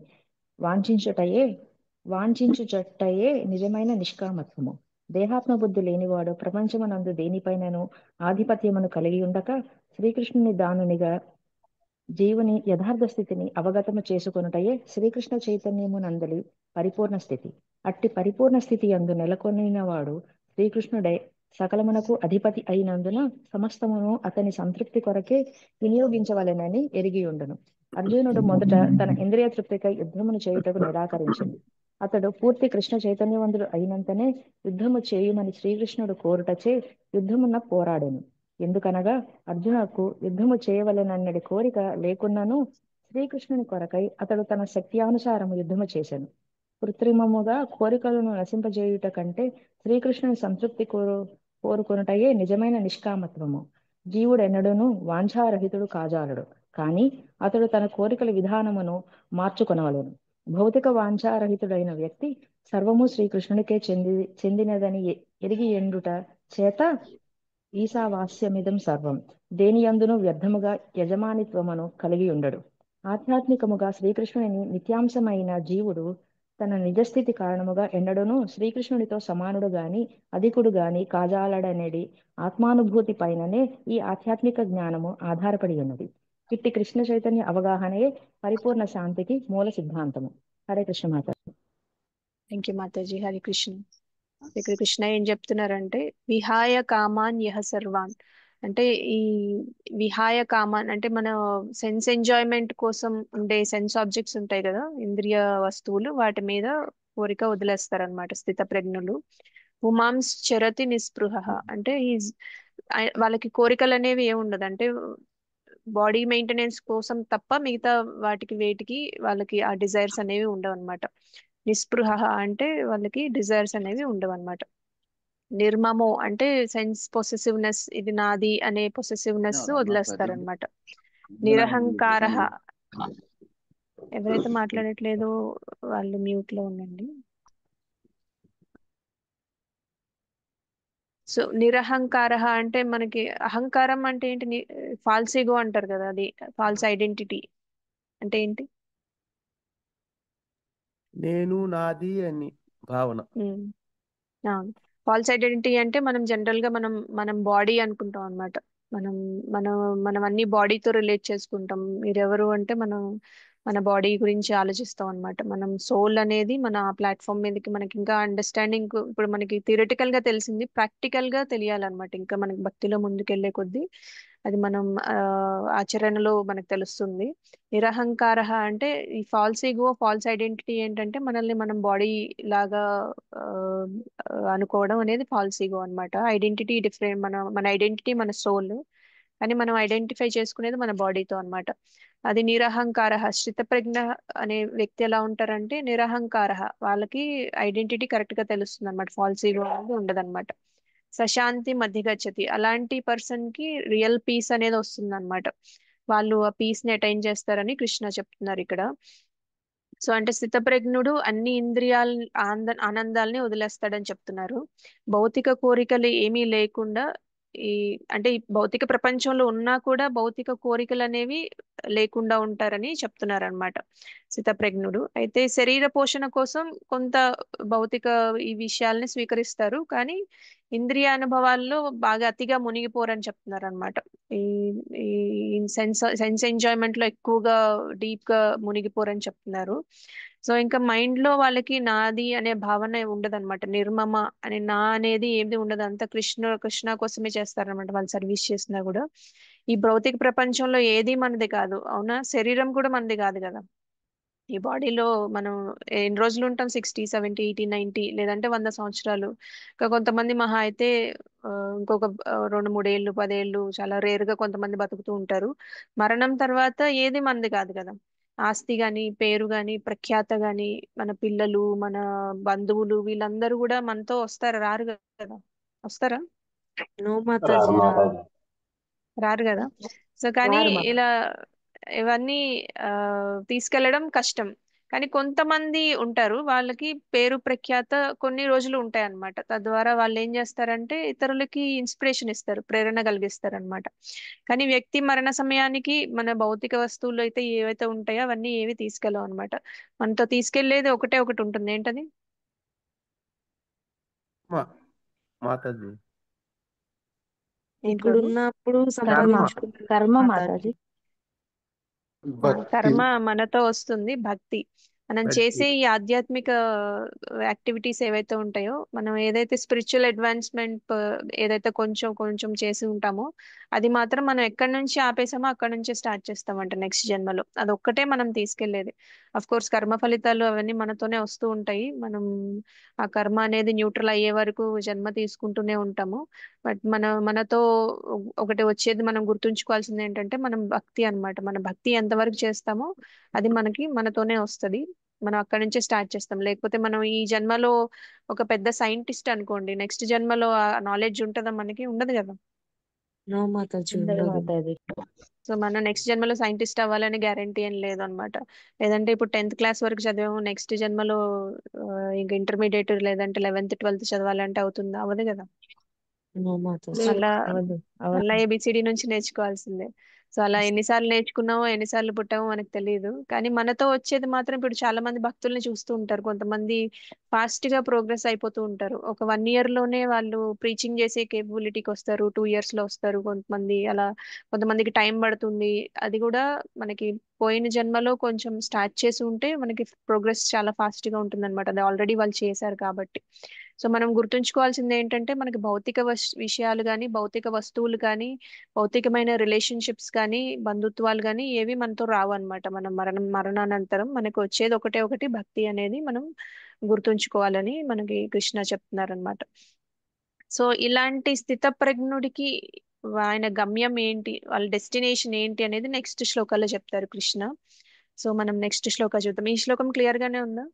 వాంఛించుటయే నిజమైన నిష్కామత్వము. దేహాత్మ బుద్ధి లేనివాడు ప్రపంచమునందు దేనిపైనను ఆధిపత్యమును కలిగి ఉండక శ్రీకృష్ణుని దానునిగా జీవుని యథార్థ స్థితిని అవగతము చేసుకొనుటయే శ్రీకృష్ణ చైతన్యమునందలి పరిపూర్ణ స్థితి. అట్టి పరిపూర్ణ స్థితి యందు నెలకొనినవాడు శ్రీకృష్ణుడై సకలమునకు అధిపతి అయినందున సమస్తమును అతని సంతృప్తి కొరకే వినియోగించవలెనని ఎరిగి ఉండును. అర్జునుడు మొదట తన ఇంద్రియ తృప్తికై యుద్ధమును చేయుటకు నిరాకరించింది. అతడు పూర్తి కృష్ణ చైతన్యవంతుడు అయినంతనే యుద్ధము చేయుమని శ్రీకృష్ణుడు కోరుటచే యుద్ధమున పోరాడెను. ఎందుకనగా అర్జునకు యుద్ధము చేయవలెనన్నది కోరిక లేకున్నను శ్రీకృష్ణుని కొరకై అతడు తన శక్త్యానుసారము యుద్ధము చేశాను. కృత్రిమముగా కోరికలను నశింపజేయుట కంటే శ్రీకృష్ణుని సంతృప్తి కోరుకొనుటయే నిజమైన నిష్కామత్వము. జీవుడెన్నడూను వాంఛారహితుడు కాజాలడు, కానీ అతడు తన కోరికల విధానమును మార్చుకొనవలెను. భౌతిక వాంఛారహితుడైన వ్యక్తి సర్వము శ్రీకృష్ణునికే చెందినదని ఎరిగి ఎండుట చేత ఈశావాస్యమిదం సర్వం దేనియందును వ్యర్థముగా యజమానిత్వమును కలిగి ఉండడు. ఆధ్యాత్మికముగా శ్రీకృష్ణుని నిత్యాంశమైన జీవుడు తన నిజస్థితి కారణముగా ఎన్నడూను శ్రీకృష్ణునితో సమానుడు గాని అధికుడు గాని కాజాలడనేది ఆత్మానుభూతి పైననే ఈ ఆధ్యాత్మిక జ్ఞానము ఆధారపడి ఉన్నది. ఇట్టి కృష్ణ చైతన్య అవగాహనయే పరిపూర్ణ శాంతికి మూల సిద్ధాంతము. హరే కృష్ణ మాత. థ్యాంక్ యూ మాతాజీ. హరే కృష్ణ. ఇక్కడ కృష్ణ ఏం చెప్తున్నారంటే విహాయ కామాన్ యహ సర్వాన్ అంటే ఈ విహాయ కామాన్ అంటే మన సెన్స్ ఎంజాయ్మెంట్ కోసం ఉండే సెన్స్ ఆబ్జెక్ట్స్ ఉంటాయి కదా, ఇంద్రియ వస్తువులు, వాటి మీద కోరిక వదిలేస్తారనమాట స్థిత ప్రజ్ఞులు. ఉమాంస్ చరతి నిస్పృహ అంటే వాళ్ళకి కోరికలు అనేవి ఏముండదు, అంటే బాడీ మెయింటెనెన్స్ కోసం తప్ప మిగతా వేటికి వాళ్ళకి ఆ డిజైర్స్ అనేవి ఉండవు అనమాట. నిస్పృహ అంటే వాళ్ళకి డిజైర్స్ అనేవి ఉండవు అనమాట. నిర్మమో అంటే సెన్స్ పొసెసివ్నెస్, ఇది నాది అనే పొసెసివ్నెస్ వదిలేస్తారనమాట. నిరహంకార, ఎవరైతే మాట్లాడట్లేదో వాళ్ళు మ్యూట్ లో ఉండండి. సో నిరహంకార అంటే మనకి అహంకారం అంటే ఏంటి, ఫాల్స్ ఈగో అంటారు కదా, అది ఫాల్స్ ఐడెంటిటీ అంటే ఏంటి? నేను నాది అని భావన. ఫాల్స్ ఐడెంటిటీ అంటే మనం జనరల్ గా మనం బాడీ అనుకుంటాం అనమాట. మనం మనం మనం అన్ని బాడీతో రిలేట్ చేసుకుంటాం. మీరెవరు అంటే మన బాడీ గురించి ఆలోచిస్తాం అనమాట. మనం సోల్ అనేది మన ప్లాట్ఫామ్ మీదకి మనకి ఇంకా అండర్స్టాండింగ్, ఇప్పుడు మనకి థియరిటికల్ గా తెలిసింది ప్రాక్టికల్ గా తెలియాలన్నమాట. ఇంకా మనకి భక్తిలో ముందుకెళ్లే కొద్దీ అది మనం ఆచరణలో మనకు తెలుస్తుంది. నిరహంకార అంటే ఈ ఫాల్స్ ఈగో, ఫాల్స్ ఐడెంటిటీ ఏంటంటే మనల్ని మనం బాడీ లాగా అనుకోవడం అనేది ఫాల్స్ ఈగో అనమాట. ఐడెంటిటీ డిఫరెంట్, మన ఐడెంటిటీ మన సోల్, కానీ మనం ఐడెంటిఫై చేసుకునేది మన బాడీతో అనమాట. అది నిరహంకార. స్థితప్రజ్ఞ అనే వ్యక్తి ఎలా ఉంటారంటే నిరహంకార, వాళ్ళకి ఐడెంటిటీ కరెక్ట్ గా తెలుస్తుంది అనమాట, ఫాల్స్ ఈగో అనేది ఉండదన్నమాట. సశాంతి మధ్యగచ్చతి, అలాంటి పర్సన్ కి రియల్ పీస్ అనేది వస్తుంది అనమాట. వాళ్ళు ఆ పీస్ ని అటైన్ చేస్తారని కృష్ణ చెప్తున్నారు ఇక్కడ. సో అంటే స్థితప్రజ్ఞుడు అన్ని ఇంద్రియాల ఆనందాలని వదిలేస్తాడని చెప్తున్నారు. భౌతిక కోరికలు ఏమీ లేకుండా అంటే ఈ భౌతిక ప్రపంచంలో ఉన్నా కూడా భౌతిక కోరికలు అనేవి లేకుండా ఉంటారని చెప్తున్నారు అనమాట స్థితప్రజ్ఞుడు. అయితే శరీర పోషణ కోసం కొంత భౌతిక ఈ విషయాల్ని స్వీకరిస్తారు, కానీ ఇంద్రియ అనుభవాల్లో బాగా అతిగా మునిగిపోరని చెప్తున్నారు అనమాట. ఈ సెన్స్ ఎంజాయ్మెంట్ లో ఎక్కువగా డీప్ గా మునిగిపోరని చెప్తున్నారు. సో ఇంకా మైండ్ లో వాళ్ళకి నాది అనే భావన ఉండదన్నమాట. నిర్మమ అనే నా అనేది ఏది ఉండదు, అంతా కృష్ణ కోసమే చేస్తారనమాట వాళ్ళు సర్వీస్ చేసినా కూడా. ఈ భౌతిక ప్రపంచంలో ఏది మనది కాదు, అవునా? శరీరం కూడా మనది కాదు కదా. ఈ బాడీలో మనం ఎన్ని రోజులు ఉంటాం? 60, 70, 80, 90, లేదంటే 100 సంవత్సరాలు. ఇంకా కొంతమంది మహా అయితే ఆ, ఇంకొక 2, 3 ఏళ్ళు, 10 ఏళ్ళు, చాలా రేర్ గా కొంతమంది బతుకుతూ ఉంటారు. మరణం తర్వాత ఏది మనది కాదు కదా. ఆస్తి గాని, పేరు గాని, ప్రఖ్యాత గాని, మన పిల్లలు, మన బంధువులు, వీళ్ళందరూ కూడా మనతో వస్తారా? రారు కదా. వస్తారా? నో మాతాజీ రారు. రారు కదా. సో కానీ రారు మాతాజీ. ఇలా ఇవన్నీ ఆ తీసుకెళ్లడం కష్టం. కానీ కొంతమంది ఉంటారు, వాళ్ళకి పేరు ప్రఖ్యాత కొన్ని రోజులు ఉంటాయి అన్నమాట. తద్వారా వాళ్ళు ఏం చేస్తారంటే ఇతరులకి ఇన్స్పిరేషన్ ఇస్తారు, ప్రేరణ కలిగిస్తారు అన్నమాట. కానీ వ్యక్తి మరణ సమయానికి మన భౌతిక వస్తువులు అయితే ఏవైతే ఉంటాయో అవన్నీ ఏవి తీసుకెళ్ళవు అన్నమాట. మనతో తీసుకెళ్లేది ఒకటే ఒకటి ఉంటుంది. ఏంటది? మాతాజీ ఏంటి ఇక్కడ బాబు? ఉన్నప్పుడు కర్మ సంపాదించుకున్నాను కర్మ మాతాజీ. మాతాజీ. కర్మ మనతో వస్తుంది. భక్తి మనం భక్తి. చేసే ఈ ఆధ్యాత్మిక యాక్టివిటీస్ ఏవైతే ఉంటాయో, మనం ఏదైతే స్పిరిచువల్ అడ్వాన్స్మెంట్ ఏదైతే కొంచెం కొంచెం చేసి ఉంటామో, అది మాత్రం మనం ఎక్కడి నుంచి ఆపేసామో అక్కడి నుంచే స్టార్ట్ చేస్తామంట నెక్స్ట్ జన్మలో. అదొక్కటే మనం తీసుకెళ్లేది. అఫ్ కోర్స్ కర్మ ఫలితాలు అవన్నీ మనతోనే వస్తూ ఉంటాయి. మనం ఆ కర్మ అనేది న్యూట్రల్ అయ్యే వరకు జన్మ తీసుకుంటూనే ఉంటాము. బట్ మనతో ఒకటి వచ్చేది మనం గుర్తుంచుకోవాల్సింది ఏంటంటే మనం భక్తి అన్నమాట. మన భక్తి ఎంతవరకు చేస్తామో అది మనతోనే వస్తది. మనం అక్కడి నుంచే స్టార్ట్ చేస్తాం. లేకపోతే మనం ఈ జన్మలో ఒక పెద్ద సైంటిస్ట్ అనుకోండి, నెక్స్ట్ జన్మలో ఆ నాలెడ్జ్ ఉంటుందా? మనకి ఉండదు కదా. నో మాతాజీ ఉండదు ఉండదు. మాతాజీ. సో మనం నెక్స్ట్ జన్మలో సైంటిస్ట్ అవ్వాలని గ్యారంటీ ఏం లేదు అనమాట. లేదంటే ఇప్పుడు 10th క్లాస్ వరకు చదివాము, నెక్స్ట్ జన్మలో ఇంకా ఇంటర్మీడియట్ లేదంటే 11th 12th చదవాలంటే అవుతుందా? అవ్వదు కదా. నో మాతాజీ. మళ్ళా అవదు మళ్ళా అవదు. ఏబిసిడి నుంచి నేర్చుకోవాల్సిందే. సో అలా ఎన్నిసార్లు నేర్చుకున్నామో ఎన్నిసార్లు పుట్టామో మనకు తెలియదు. కానీ మనతో వచ్చేది మాత్రం ఇప్పుడు చాలా మంది భక్తుల్ని చూస్తూ ఉంటారు. కొంతమంది ఫాస్ట్ గా ప్రోగ్రెస్ అయిపోతూ ఉంటారు. ఒక 1 year లోనే వాళ్ళు ప్రీచింగ్ చేసే కేపబిలిటీకి వస్తారు. 2 years లో వస్తారు. కొంతమంది అలా, కొంతమందికి టైం పడుతుంది. అది కూడా మనకి పోయిన జన్మలో కొంచెం స్టార్ట్ చేసి ఉంటే మనకి ప్రోగ్రెస్ చాలా ఫాస్ట్ గా ఉంటుంది అనమాట. అది ఆల్రెడీ వాళ్ళు చేశారు కాబట్టి. సో మనం గుర్తుంచుకోవాల్సింది ఏంటంటే మనకి భౌతిక విషయాలు కానీ, భౌతిక వస్తువులు కానీ, భౌతికమైన రిలేషన్షిప్స్ కానీ, బంధుత్వాలు కానీ ఏవి మనతో రావు అనమాట. మనం మరణానంతరం మనకు వచ్చేది ఒకటే ఒకటి, భక్తి అనేది మనం గుర్తుంచుకోవాలని మనకి కృష్ణ చెప్తున్నారనమాట. సో ఇలాంటి స్థితప్రజ్ఞుడికి ఆయన గమ్యం ఏంటి, వాళ్ళ డెస్టినేషన్ ఏంటి అనేది నెక్స్ట్ శ్లోకాల్లో చెప్తారు కృష్ణ. సో మనం నెక్స్ట్ శ్లోక చూద్దాం. ఈ శ్లోకం క్లియర్ గానే ఉందా?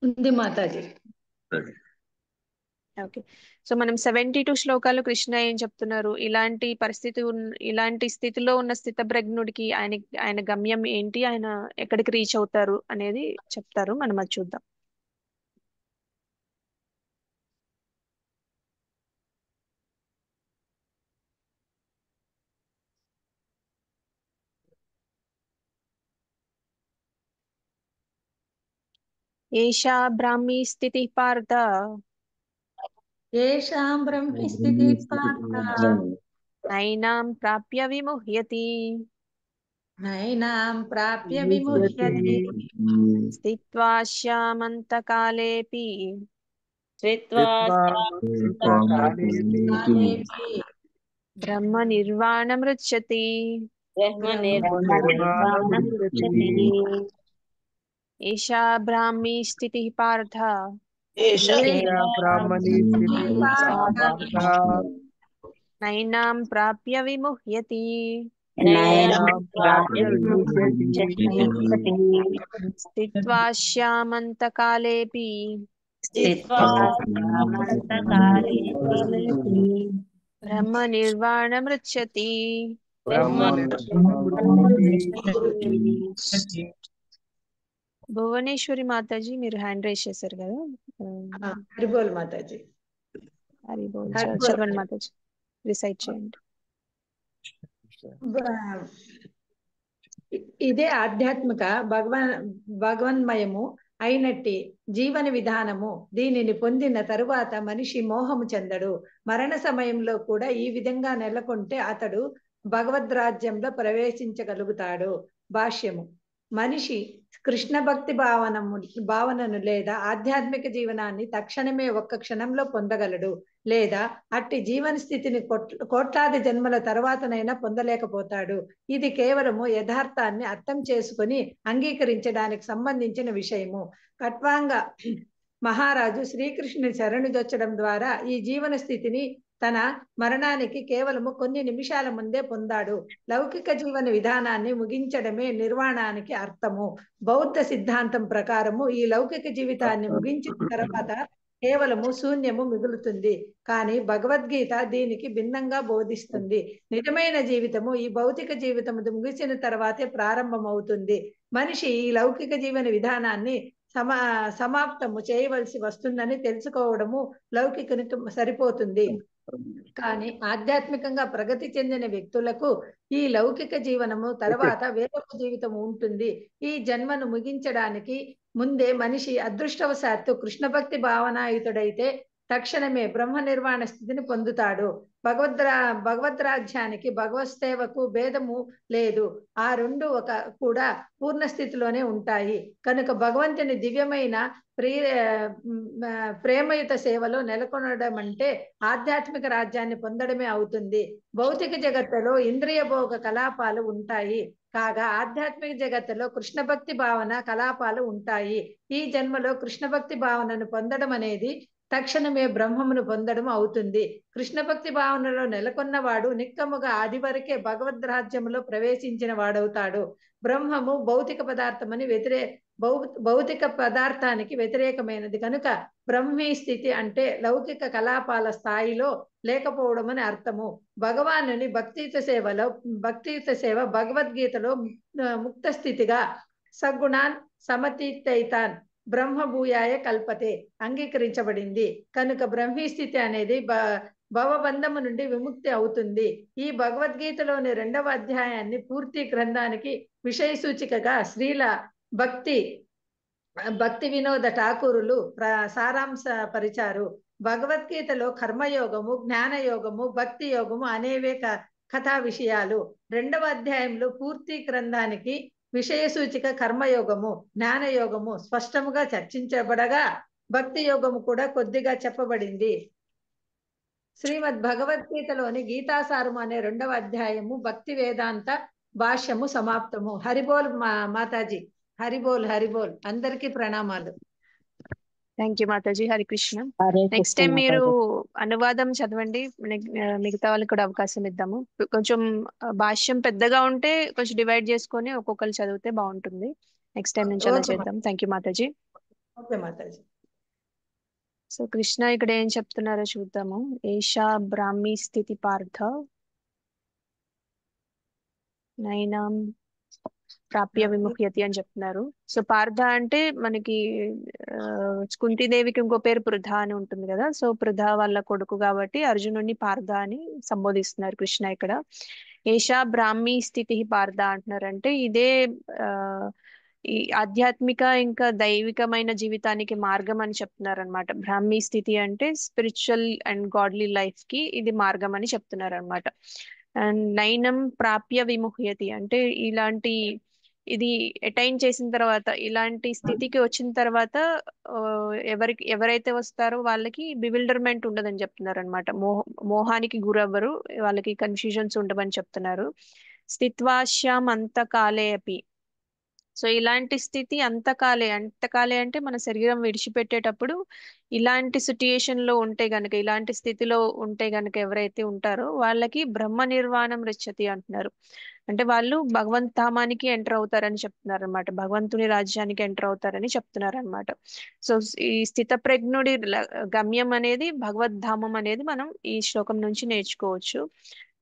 ఉంది మాతాజీ. ఓకే. సో మనం 72 శ్లోకాలు కృష్ణ ఏం చెప్తున్నారు, ఇలాంటి పరిస్థితి ఇలాంటి స్థితిలో ఉన్న స్థితప్రజ్ఞుడికి ఆయన గమ్యం ఏంటి, ఆయన ఎక్కడికి రీచ్ అవుతారు అనేది చెప్తారు. మనం అది చూద్దాం. ఏషా బ్రాహ్మీ స్థితి పార్థ ఏషాం బ్రహ్మి స్థితి పార్థ నైనాం ప్రాప్య విముహ్యతి నైనాం ప్రాప్య విముహ్యతి స్థిత్వా శ్యామంతకాలేపి శ్రిత్వా కాలేపి బ్రహ్మ నిర్వాణమృచ్చతి. బ్రహ్మ నిర్వాణమృచ్చతి. ఏషా బ్రాహ్మీ స్థితి పార్థ ఏషా బ్రాహ్మణీ స్థితి పార్థ నైనాం ప్రాప్య విముహ్యతి నైనాం ప్రాప్య విముహ్యతి. స్థిత్వా శ్యామంతకాలేపి బ్రహ్మ నిర్వాణమృచ్చతి. బ్రహ్మ నిర్వాణమృచ్చతి. భువనేశ్వరి మాతాజీ మీరు హ్యాండ్ రైజ్ చేశారు కదా. హరిబోల్ మాతాజీ. హరి బోల్. హరిబోల్. చదవండి మాతాజీ, రిసైట్ చేయండి. ఇదే ఆధ్యాత్మిక భగవన్మయము అయినట్టి జీవన విధానము. దీనిని పొందిన తరువాత మనిషి మోహము చెందడు. మరణ సమయంలో కూడా ఈ విధంగా నెలకొంటే అతడు భగవద్రాజ్యంలో ప్రవేశించగలుగుతాడు. భాష్యము: మనిషి కృష్ణ భక్తి భావనను లేదా ఆధ్యాత్మిక జీవనాన్ని తక్షణమే ఒక్క క్షణంలో పొందగలడు, లేదా అట్టి జీవన స్థితిని కోట్లాది జన్మల తర్వాతనైనా పొందలేకపోతాడు. ఇది కేవలము యథార్థాన్ని అర్థం చేసుకుని అంగీకరించడానికి సంబంధించిన విషయము. ఖట్వాంగ మహారాజు శ్రీకృష్ణుని శరణుజొచ్చడం ద్వారా ఈ జీవన స్థితిని తన మరణానికి కేవలము కొన్ని నిమిషాల ముందే పొందాడు. లౌకిక జీవన విధానాన్ని ముగించడమే నిర్వాణానికి అర్థము. బౌద్ధ సిద్ధాంతం ప్రకారము ఈ లౌకిక జీవితాన్ని ముగించిన తర్వాత కేవలము శూన్యము మిగులుతుంది. కానీ భగవద్గీత దీనికి భిన్నంగా బోధిస్తుంది. నిజమైన జీవితము ఈ భౌతిక జీవితము ముగిసిన తర్వాతే ప్రారంభమవుతుంది. మనిషి ఈ లౌకిక జీవన విధానాన్ని సమాప్తము చేయవలసి వస్తుందని తెలుసుకోవడము లౌకికునికి సరిపోతుంది. కానీ ఆధ్యాత్మికంగా ప్రగతి చెందిన వ్యక్తులకు ఈ లౌకిక జీవనము తర్వాత వేరొక జీవితం ఉంటుంది. ఈ జన్మను ముగించడానికి ముందే మనిషి అదృష్టవశాత్తు కృష్ణ భక్తి భావనాయుతుడైతే తక్షణమే బ్రహ్మ నిర్వాణ స్థితిని పొందుతాడు. భగవద్రాజ్యానికి భగవత్ సేవకు భేదము లేదు. ఆ రెండు కూడా పూర్ణ స్థితిలోనే ఉంటాయి. కనుక భగవంతుని దివ్యమైన ప్రేమయుత సేవలో నెలకొనడం అంటే ఆధ్యాత్మిక రాజ్యాన్ని పొందడమే అవుతుంది. భౌతిక జగత్తులో ఇంద్రియ భోగ కలాపాలు ఉంటాయి, కాగా ఆధ్యాత్మిక జగత్తులో కృష్ణ భక్తి భావన కలాపాలు ఉంటాయి. ఈ జన్మలో కృష్ణ భక్తి భావనను పొందడం అనేది తక్షణమే బ్రహ్మమును పొందడం అవుతుంది. కృష్ణ భక్తి భావనలో నెలకొన్నవాడు నిక్కముగా ఆది వరకే భగవద్ రాజ్యములో ప్రవేశించిన వాడవుతాడు. బ్రహ్మము భౌతిక పదార్థానికి వ్యతిరేకమైనది కనుక బ్రహ్మీ స్థితి అంటే లౌకిక కలాపాల స్థాయిలో లేకపోవడం అని అర్థము. భగవానుని భక్తియుత సేవ భగవద్గీతలో ముక్త స్థితిగా సగుణాన్ సమతీతైతాన్ బ్రహ్మభూయాయ కల్పతే అంగీకరించబడింది. కనుక బ్రహ్మీ స్థితి అనేది భవబంధము నుండి విముక్తి అవుతుంది. ఈ భగవద్గీతలోని 2వ అధ్యాయాన్ని పూర్తి గ్రంథానికి విషయ సూచికగా శ్రీల భక్తి వినోద ఠాకూరులు సారాంశ పరిచారు. భగవద్గీతలో కర్మయోగము, జ్ఞానయోగము, భక్తి యోగము అనేవే కథా విషయాలు. 2వ అధ్యాయంలో పూర్తి గ్రంథానికి విషయ సూచిక కర్మయోగము, జ్ఞానయోగము స్పష్టముగా చర్చించబడగా భక్తి యోగము కూడా కొద్దిగా చెప్పబడింది. శ్రీమద్ భగవద్గీతలోని గీతాసారము అనే 2వ అధ్యాయము భక్తి వేదాంత భాష్యము సమాప్తము. హరిబోల్ మాతాజీ, హరిబోల్ హరిబోల్. అందరికీ ప్రణామాలు. Thank you Mataji. Harikrishna. Next time మీరు అనువాదం చదవండి, మిగతా వాళ్ళకి కూడా అవకాశం ఇద్దాము. కొంచెం భాష్యం పెద్దగా ఉంటే కొంచెం డివైడ్ చేసుకొని ఒక్కొక్కరు చదివితే బాగుంటుంది. నెక్స్ట్ టైం నుంచి అలా చేద్దాం. Thank you Mataji. Okay Mataji. So Krishna ఇక్కడ ఏం చెప్తున్నారో చూద్దాము. ఏషా బ్రాహ్మీ స్థితి పార్థ నైనాం ప్రాప్య విముఖ్యతి అని చెప్తున్నారు. సో పార్థ అంటే మనకి కుంతీదేవికి ఇంకో పేరు పృథ అని ఉంటుంది కదా. సో పృథ వాళ్ళ కొడుకు కాబట్టి అర్జునుడిని పార్థ అని సంబోధిస్తున్నారు కృష్ణ ఇక్కడ. ఏషా బ్రాహ్మీ స్థితి పార్థ అంటున్నారు. అంటే ఇదే ఈ ఆధ్యాత్మిక ఇంకా దైవికమైన జీవితానికి మార్గం అని చెప్తున్నారు అనమాట. బ్రాహ్మీ స్థితి అంటే స్పిరిచువల్ అండ్ గాడ్లీ లైఫ్ కి ఇది మార్గం అని చెప్తున్నారు అనమాట. అండ్ నైనం ప్రాప్య విముహ్యతి అంటే ఇలాంటి ఇది అటైన్ చేసిన తర్వాత, ఇలాంటి స్థితికి వచ్చిన తర్వాత ఎవరైతే వస్తారో వాళ్ళకి బివిల్డర్మెంట్ ఉండదని చెప్తున్నారు అనమాట. మోహానికి గురవ్వరు, వాళ్ళకి కన్ఫ్యూజన్స్ ఉండవని చెప్తున్నారు. స్థిత్వాశ్యాం అంతకాలే అపి. సో ఇలాంటి స్థితి అంతకాలే అంటే మన శరీరం విడిచిపెట్టేటప్పుడు ఇలాంటి సిట్యుయేషన్ లో ఉంటే గనక, ఇలాంటి స్థితిలో ఉంటే గనక ఎవరైతే ఉంటారో వాళ్ళకి బ్రహ్మ నిర్వాణం రిచ్చతి అంటున్నారు. అంటే వాళ్ళు భగవంత్ ధామానికి ఎంటర్ అవుతారని చెప్తున్నారు అనమాట. భగవంతుని రాజ్యానికి ఎంటర్ అవుతారని చెప్తున్నారు అనమాట. సో ఈ స్థిత ప్రజ్ఞుడి గమ్యం అనేది భగవద్ధామం అనేది మనం ఈ శ్లోకం నుంచి నేర్చుకోవచ్చు.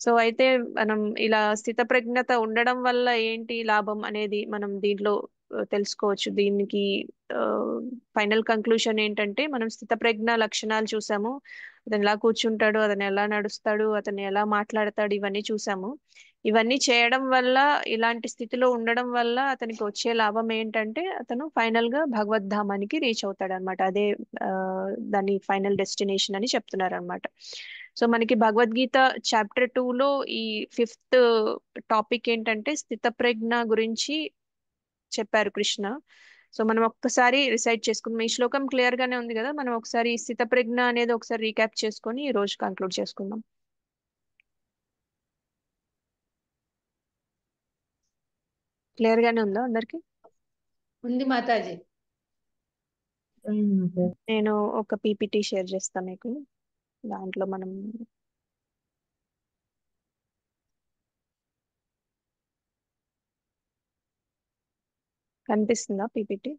సో అయితే మనం ఇలా స్థిత ప్రజ్ఞత ఉండడం వల్ల ఏంటి లాభం అనేది మనం దీంట్లో తెలుసుకోవచ్చు. దీనికి ఫైనల్ కంక్లూషన్ ఏంటంటే, మనం స్థిత ప్రజ్ఞ లక్షణాలు చూసాము. అతను ఎలా కూర్చుంటాడు, అతను ఎలా నడుస్తాడు, అతను ఎలా మాట్లాడతాడు, ఇవన్నీ చూసాము. ఇవన్నీ చేయడం వల్ల, ఇలాంటి స్థితిలో ఉండడం వల్ల అతనికి వచ్చే లాభం ఏంటంటే అతను ఫైనల్ గా భగవద్ధామానికి రీచ్ అవుతాడు అనమాట. అదే దాని ఫైనల్ డెస్టినేషన్ అని చెప్తున్నారు అనమాట. సో మనకి భగవద్గీత చాప్టర్ 2లో ఈ 5th టాపిక్ ఏంటంటే స్థిత ప్రజ్ఞ గురించి చెప్పారు కృష్ణ. సో మనం ఒక్కసారి రిసైట్ చేసుకుందాం. ఈ శ్లోకం క్లియర్ గానే ఉంది కదా, మనం ఒకసారి స్థితప్రజ్ఞ అనేది ఒకసారి రీక్యాప్ చేసుకొని ఈ రోజు కంక్లూడ్ చేసుకుందాం. క్లియర్ గానే ఉందా అందరికి? ఉంది మాతాజీ. నేను ఒక పీపీటీ షేర్ చేస్తాను మీకు, దాంట్లో మనం కనిపిస్తుందా పీపీటీ?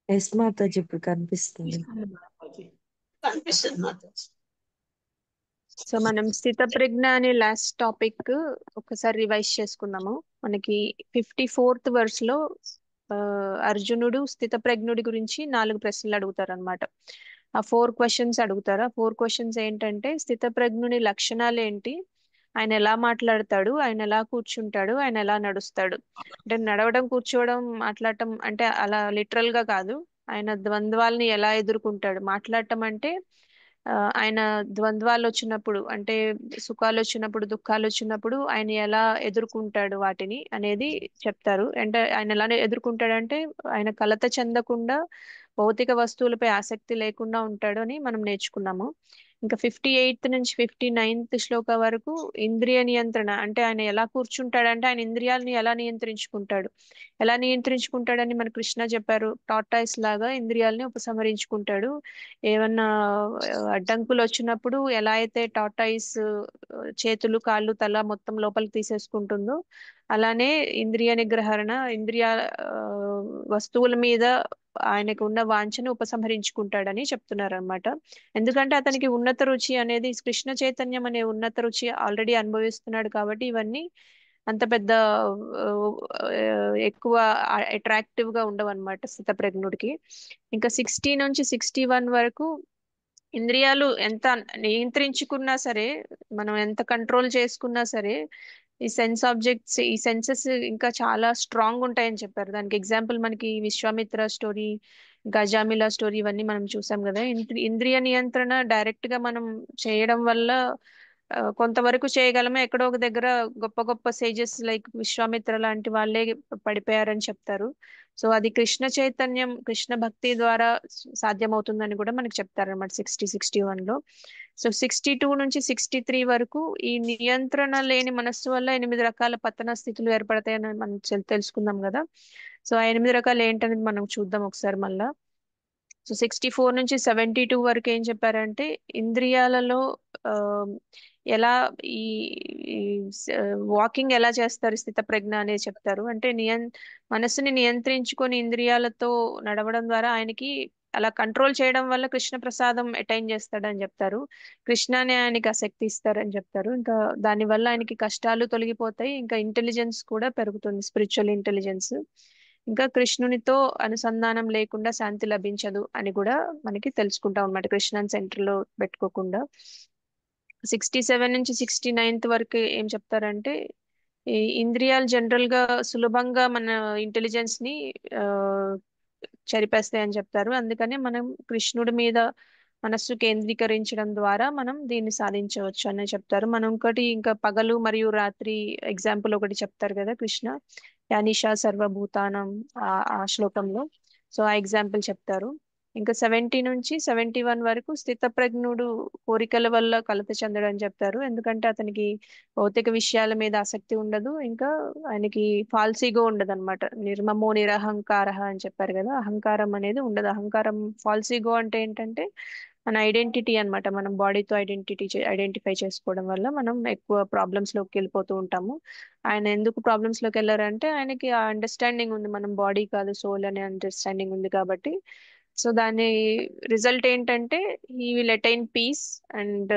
ఎస్ మాతాజీ ఇప్పుడు కనిపిస్తుంది. కనిపిస్తుంది మాతాజీ. సో మనం స్థితప్రజ్ఞ అనే లాస్ట్ టాపిక్ ఒకసారి రివైజ్ చేసుకుందాము. మనకి 54th వర్స్ లో అర్జునుడు స్థితప్రజ్ఞుడి గురించి 4 ప్రశ్నలు అడుగుతారు అనమాట. ఆ 4 క్వశ్చన్స్ అడుగుతారు. ఆ 4 క్వశ్చన్స్ ఏంటంటే స్థితప్రజ్ఞుని లక్షణాలు ఏంటి, ఆయన ఎలా మాట్లాడతాడు, ఆయన ఎలా కూర్చుంటాడు, ఆయన ఎలా నడుస్తాడు. అంటే నడవడం, కూర్చోవడం, మాట్లాడటం అంటే అలా లిటరల్ గా కాదు. ఆయన ద్వంద్వాల్ని ఎలా ఎదుర్కొంటాడు. మాట్లాడటం అంటే ఆయన ద్వంద్వాలు వచ్చినప్పుడు, అంటే సుఖాలు వచ్చినప్పుడు, దుఃఖాలు వచ్చినప్పుడు ఆయన ఎలా ఎదుర్కొంటాడు వాటిని అనేది చెప్తారు. అంటే ఆయన ఎలా ఎదుర్కొంటాడంటే ఆయన కలత చెందకుండా, భౌతిక వస్తువులపై ఆసక్తి లేకుండా ఉంటాడు అని మనం నేర్చుకున్నాము. ఇంకా 58th నుంచి 59th శ్లోక వరకు ఇంద్రియ నియంత్రణ, అంటే ఆయన ఎలా కూర్చుంటాడంటే ఆయన ఇంద్రియాలని ఎలా నియంత్రించుకుంటాడు. ఎలా నియంత్రించుకుంటాడని మన కృష్ణ చెప్పారు. టార్టాయిస్ లాగా ఇంద్రియాలని ఉపసంహరించుకుంటాడు. ఏమన్నా అడ్డంకులు వచ్చినప్పుడు ఎలా అయితే టార్టాయిస్ చేతులు, కాళ్ళు, తల మొత్తం లోపలికి తీసేసుకుంటుందో, అలానే ఇంద్రియ నిగ్రహణ, ఇంద్రియ వస్తువుల మీద ఆయనకు ఉన్న వాంఛను ఉపసంహరించుకుంటాడని చెప్తున్నారు అనమాట. ఎందుకంటే అతనికి ఉన్నత రుచి అనేది, కృష్ణ చైతన్యం అనే ఉన్నత రుచి ఆల్రెడీ అనుభవిస్తున్నాడు కాబట్టి ఇవన్నీ అంత పెద్ద ఎక్కువ అట్రాక్టివ్ గా ఉండవు అనమాట స్థితప్రజ్ఞుడికి. ఇంకా 60 నుంచి 61 వరకు ఇంద్రియాలు ఎంత నియంత్రించుకున్నా సరే, మనం ఎంత కంట్రోల్ చేసుకున్నా సరే, ఈ ఈ సెన్సెస్ ఇంకా చాలా స్ట్రాంగ్ ఉంటాయని చెప్పారు. దానికి ఎగ్జాంపుల్ మనకి విశ్వామిత్ర స్టోరీ, గజామిలా స్టోరీ ఇవన్నీ మనం చూసాం కదా. ఇంద్రియ నియంత్రణ డైరెక్ట్ గా మనం చేయడం వల్ల కొంతవరకు చేయగలమే. ఎక్కడో ఒక దగ్గర గొప్ప గొప్ప సేజెస్ లైక్ విశ్వామిత్ర లాంటి వాళ్ళే పడిపోయారని చెప్తారు. సో అది కృష్ణ చైతన్యం, కృష్ణ భక్తి ద్వారా సాధ్యమవుతుందని కూడా మనకి చెప్తారన్నమాట 61 లో. సో 62 నుంచి 63 వరకు ఈ నియంత్రణ లేని మనస్సు వల్ల 8 రకాల పతన స్థితులు ఏర్పడతాయని మనం తెలుసుకుందాం కదా. సో ఆ 8 రకాలు ఏంటనేది మనం చూద్దాం ఒకసారి మళ్ళా. సో 64 నుంచి 72 వరకు ఏం చెప్పారంటే ఇంద్రియాలలో ఆ, ఎలా ఈ వాకింగ్ ఎలా చేస్తారు స్థితప్రజ్ఞ అనేది చెప్తారు. అంటే మనస్సుని నియంత్రించుకొని ఇంద్రియాలతో నడవడం ద్వారా ఆయనకి అలా కంట్రోల్ చేయడం వల్ల కృష్ణ ప్రసాదం అటైన్ చేస్తాడని చెప్తారు. కృష్ణనే ఆయనకి ఆసక్తి ఇస్తారని చెప్తారు. ఇంకా దాని వల్ల ఆయనకి కష్టాలు తొలగిపోతాయి. ఇంకా ఇంటెలిజెన్స్ కూడా పెరుగుతుంది, స్పిరిచువల్ ఇంటెలిజెన్స్. ఇంకా కృష్ణునితో అనుసంధానం లేకుండా శాంతి లభించదు అని కూడా మనకి తెలుసుకుంటాం అన్నమాట, కృష్ణన్ సెంటర్ లో పెట్టుకోకుండా. 67 నుంచి 69th వరకు ఏం చెప్తారంటే ఈ ఇంద్రియాలు జనరల్ గా సులభంగా మన ఇంటెలిజెన్స్ ని చెరిపేస్తాయి అని చెప్తారు. అందుకనే మనం కృష్ణుడి మీద మనస్సు కేంద్రీకరించడం ద్వారా మనం దీన్ని సాధించవచ్చు అని చెప్తారు. మనం ఇంకోటి ఇంకా పగలు మరియు రాత్రి ఎగ్జాంపుల్ ఒకటి చెప్తారు కదా కృష్ణ, యానిషా సర్వభూతానం ఆ శ్లోకంలో. సో ఆ ఎగ్జాంపుల్ చెప్తారు. ఇంకా 70 నుంచి 71 వరకు స్థితప్రజ్ఞుడు కోరికల వల్ల కలత చెందడం అని చెప్తారు. ఎందుకంటే అతనికి భౌతిక విషయాల మీద ఆసక్తి ఉండదు. ఇంకా ఆయనకి ఫాల్స్ ఈగో ఉండదు అనమాట. నిర్మమో నిరహంకార అని చెప్పారు కదా, అహంకారం అనేది ఉండదు. అహంకారం, ఫాల్స్ ఈగో అంటే ఏంటంటే మన ఐడెంటిటీ అన్నమాట. మనం బాడీతో ఐడెంటిఫై చేసుకోవడం వల్ల మనం ఎక్కువ ప్రాబ్లమ్స్ లోకి వెళ్ళిపోతూ ఉంటాము. ఆయన ఎందుకు ప్రాబ్లమ్స్ లోకి వెళ్ళారంటే ఆయనకి ఆ అండర్స్టాండింగ్ ఉంది, మనం బాడీ కాదు సోల్ అనే అండర్స్టాండింగ్ ఉంది కాబట్టి. సో దాని రిజల్ట్ ఏంటంటే he will attain peace and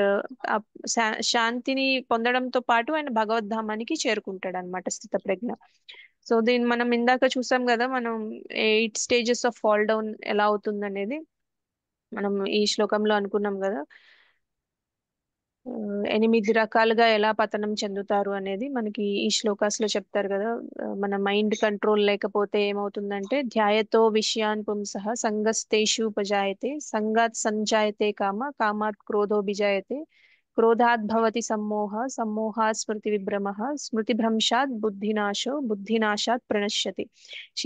శాంతిని పొందడంతో పాటు ఆయన భగవద్ధామానికి చేరుకుంటాడు అనమాట స్థితప్రజ్ఞ. సో దీన్ని మనం ఇందాక చూసాం కదా, మనం 8 స్టేజెస్ ఆఫ్ ఫాల్ డౌన్ ఎలా అవుతుంది అనేది మనం ఈ శ్లోకంలో అనుకున్నాం కదా. 8 రకాలుగా ఎలా పతనం చెందుతారు అనేది మనకి ఈ శ్లోకాస్ లో చెప్తారు కదా. మన మైండ్ కంట్రోల్ లేకపోతే ఏమవుతుందంటే ధ్యాయతో విషయాన్ పుంసః సంగస్తేషు ఉపజాయతే, సంగాత్ సంజాయతే కామ, కామాత్ క్రోధో బిజాయతే, క్రోధాత్ భవతి సమ్మోహ, సమ్మోహాత్ స్మృతి విభ్రమః, స్మృతి భ్రంశాత్ బుద్ధినాశో, బుద్ధినాశాత్ ప్రణశ్యతి.